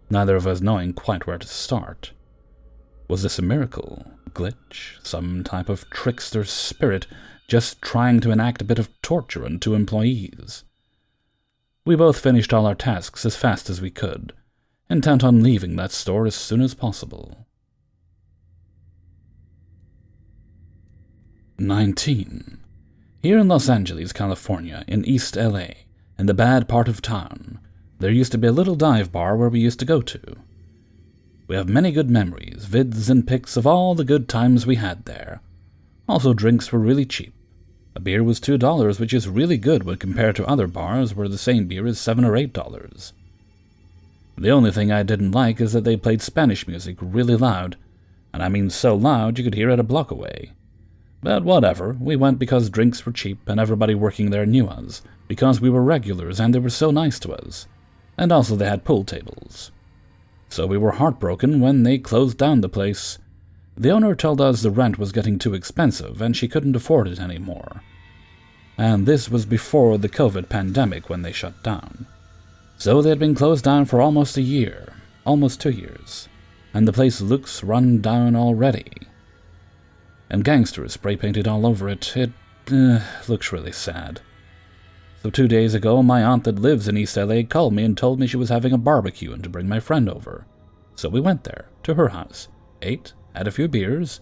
neither of us knowing quite where to start. Was this a miracle? Glitch? Some type of trickster spirit just trying to enact a bit of torture on 2 employees? We both finished all our tasks as fast as we could, intent on leaving that store as soon as possible. 19. Here in Los Angeles, California, in East LA, in the bad part of town, there used to be a little dive bar where we used to go to. We have many good memories, vids and pics of all the good times we had there. Also, drinks were really cheap. A beer was $2, which is really good when compared to other bars where the same beer is $7 or $8. The only thing I didn't like is that they played Spanish music really loud, and I mean so loud you could hear it a block away. But whatever, we went because drinks were cheap and everybody working there knew us, because we were regulars and they were so nice to us, and also they had pool tables. So we were heartbroken when they closed down the place. The owner told us the rent was getting too expensive and she couldn't afford it anymore. And this was before the COVID pandemic when they shut down. So they had been closed down for almost a year, almost 2 years, and the place looks run down already. And gangsters spray-painted all over it. It looks really sad. So 2 days ago, my aunt that lives in East LA called me and told me she was having a barbecue and to bring my friend over. So we went there, to her house, ate, had a few beers.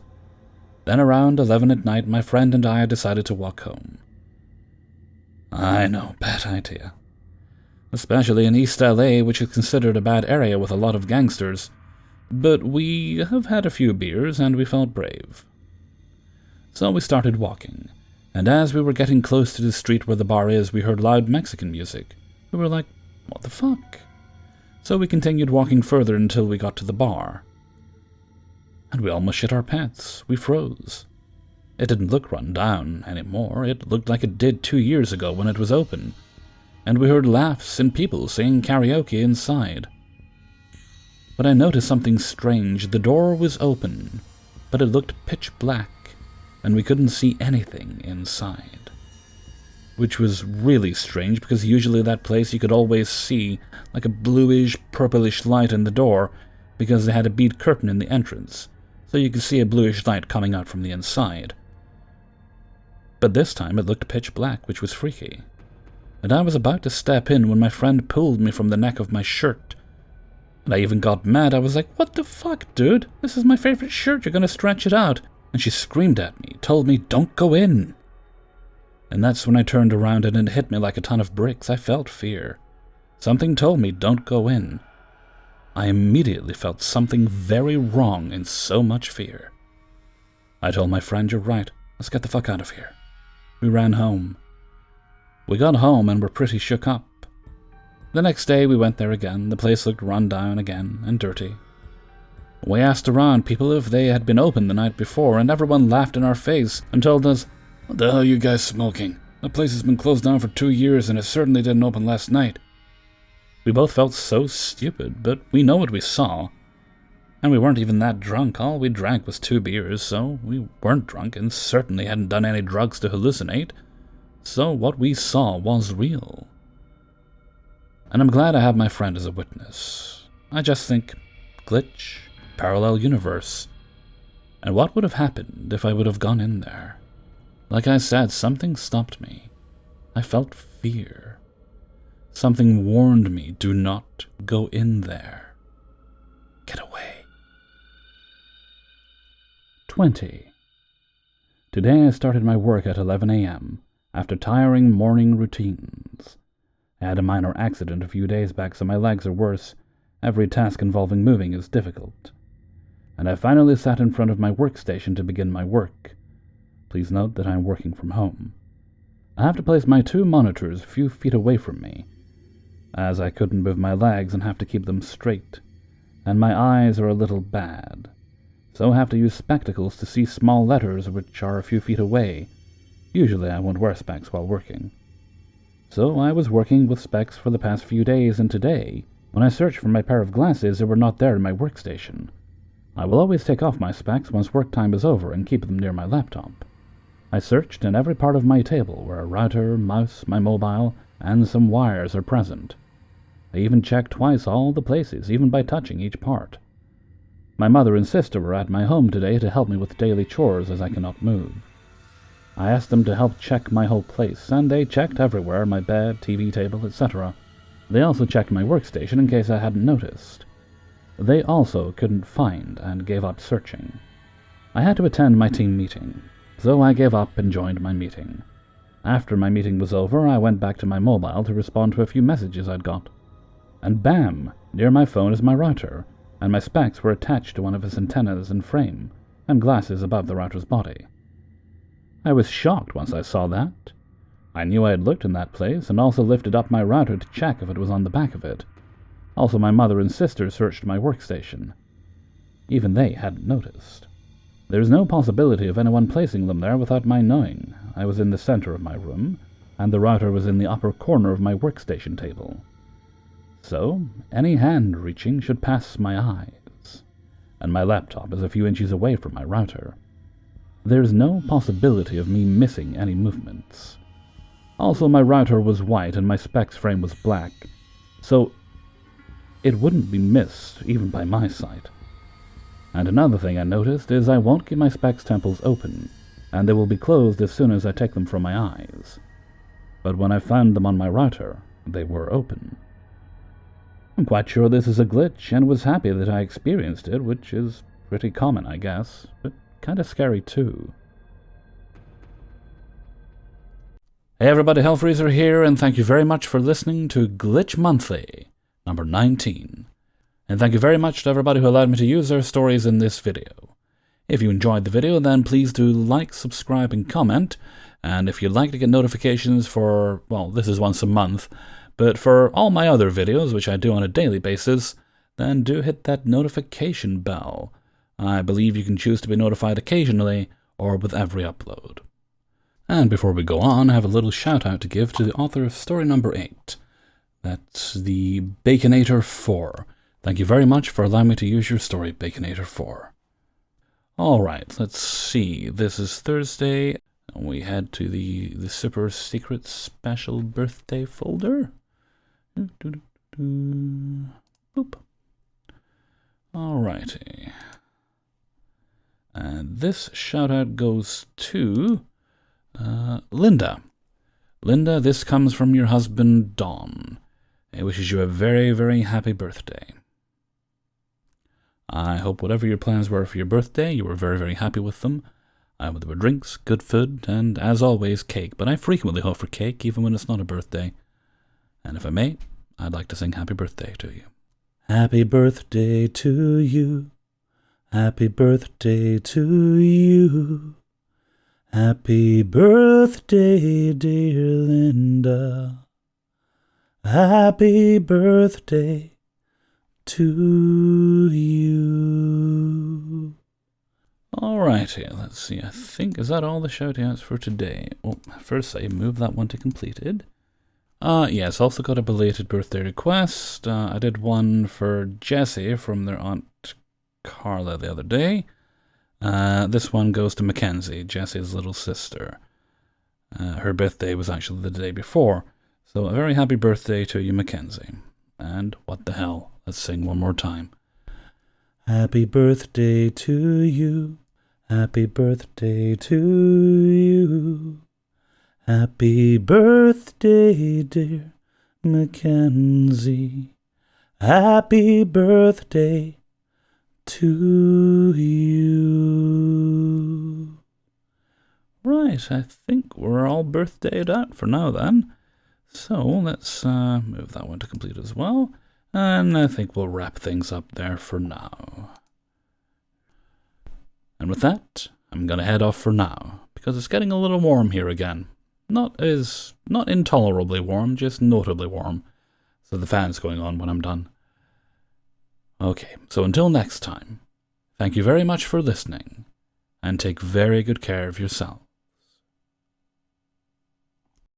Then around 11 at night, my friend and I decided to walk home. I know, bad idea. Especially in East LA, which is considered a bad area with a lot of gangsters. But we have had a few beers and we felt brave. So we started walking, and as we were getting close to the street where the bar is, we heard loud Mexican music. We were like, what the fuck? So we continued walking further until we got to the bar. And we almost shit our pants. We froze. It didn't look run down anymore. It looked like it did 2 years ago when it was open. And we heard laughs and people singing karaoke inside. But I noticed something strange. The door was open, but it looked pitch black, and we couldn't see anything inside. Which was really strange, because usually that place you could always see like a bluish, purplish light in the door, because they had a bead curtain in the entrance, so you could see a bluish light coming out from the inside. But this time it looked pitch black, which was freaky. And I was about to step in when my friend pulled me from the neck of my shirt. And I even got mad. I was like, what the fuck, dude? This is my favorite shirt. You're gonna stretch it out. And she screamed at me, told me, don't go in. And that's when I turned around and it hit me like a ton of bricks. I felt fear. Something told me, don't go in. I immediately felt something very wrong and so much fear. I told my friend, you're right. Let's get the fuck out of here. We ran home. We got home and were pretty shook up. The next day we went there again. The place looked run down again and dirty. We asked around people if they had been open the night before, and everyone laughed in our face and told us, what the hell are you guys smoking? The place has been closed down for 2 years and it certainly didn't open last night. We both felt so stupid, but we know what we saw. And we weren't even that drunk. All we drank was 2 beers, so we weren't drunk and certainly hadn't done any drugs to hallucinate. So what we saw was real. And I'm glad I have my friend as a witness. I just think, glitch, parallel universe. And what would have happened if I would have gone in there? Like I said, something stopped me. I felt fear. Something warned me, do not go in there. Get away. 20. Today I started my work at 11 a.m. after tiring morning routines. I had a minor accident a few days back, so my legs are worse. Every task involving moving is difficult. And I finally sat in front of my workstation to begin my work. Please note that I am working from home. I have to place my 2 monitors a few feet away from me, as I couldn't move my legs and have to keep them straight, and my eyes are a little bad, so I have to use spectacles to see small letters which are a few feet away. Usually I won't wear specs while working. So I was working with specs for the past few days, and today, when I searched for my pair of glasses, they were not there in my workstation. I will always take off my specs once work time is over and keep them near my laptop. I searched in every part of my table where a router, mouse, my mobile, and some wires are present. I even checked twice all the places, even by touching each part. My mother and sister were at my home today to help me with daily chores as I cannot move. I asked them to help check my whole place, and they checked everywhere, my bed, TV table, etc. They also checked my workstation in case I hadn't noticed. They also couldn't find and gave up searching. I had to attend my team meeting, so I gave up and joined my meeting. After my meeting was over, I went back to my mobile to respond to a few messages I'd got. And bam! Near my phone is my router, and my specs were attached to one of its antennas and frame, and glasses above the router's body. I was shocked once I saw that. I knew I had looked in that place, and also lifted up my router to check if it was on the back of it. Also, my mother and sister searched my workstation. Even they hadn't noticed. There was no possibility of anyone placing them there without my knowing. I was in the center of my room, and the router was in the upper corner of my workstation table. So, any hand reaching should pass my eyes. and my laptop is a few inches away from my router. There's no possibility of me missing any movements. Also, my router was white and my specs frame was black, so it wouldn't be missed even by my sight. And another thing I noticed is I won't keep my specs temples open, and they will be closed as soon as I take them from my eyes. But when I found them on my router, they were open. I'm quite sure this is a glitch, and was happy that I experienced it, which is pretty common, I guess, but kinda scary too. Hey everybody, Hellfreezer here, and thank you very much for listening to Glitch Monthly, number 19. And thank you very much to everybody who allowed me to use their stories in this video. If you enjoyed the video, then please do like, subscribe, and comment. And if you'd like to get notifications for, well, this is once a month, but for all my other videos, which I do on a daily basis, then do hit that notification bell. I believe you can choose to be notified occasionally or with every upload. And before we go on, I have a little shout out to give to the author of story number 8. That's the Baconator 4. Thank you very much for allowing me to use your story, Baconator 4. Alright, let's see. This is Thursday, and we head to the super secret special birthday folder. Boop. Alrighty. And this shout out goes to Linda. Linda, this comes from your husband, Don. He wishes you a very, very happy birthday. I hope whatever your plans were for your birthday, you were very, very happy with them. There were drinks, good food, and as always, cake. But I frequently hope for cake, even when it's not a birthday. And if I may, I'd like to sing happy birthday to you. Happy birthday to you. Happy birthday to you. Happy birthday, dear Linda. Happy birthday to you. Alrighty, let's see. I think, is that all the shout-outs for today? Oh, first I moved that one to completed. Yes, also got a belated birthday request. I did one for Jessie from their Aunt Carla the other day. This one goes to Mackenzie, Jessie's little sister. Her birthday was actually the day before. So a very happy birthday to you, Mackenzie. And what the hell? Let's sing one more time. Happy birthday to you. Happy birthday to you. Happy birthday, dear Mackenzie. Happy birthday to you. Right, I think we're all birthdayed out for now then. So let's move that one to complete as well. And I think we'll wrap things up there for now. And with that, I'm going to head off for now, because it's getting a little warm here again. Not intolerably warm, just notably warm. So the fan's going on when I'm done. Okay, so until next time, thank you very much for listening, and take very good care of yourself.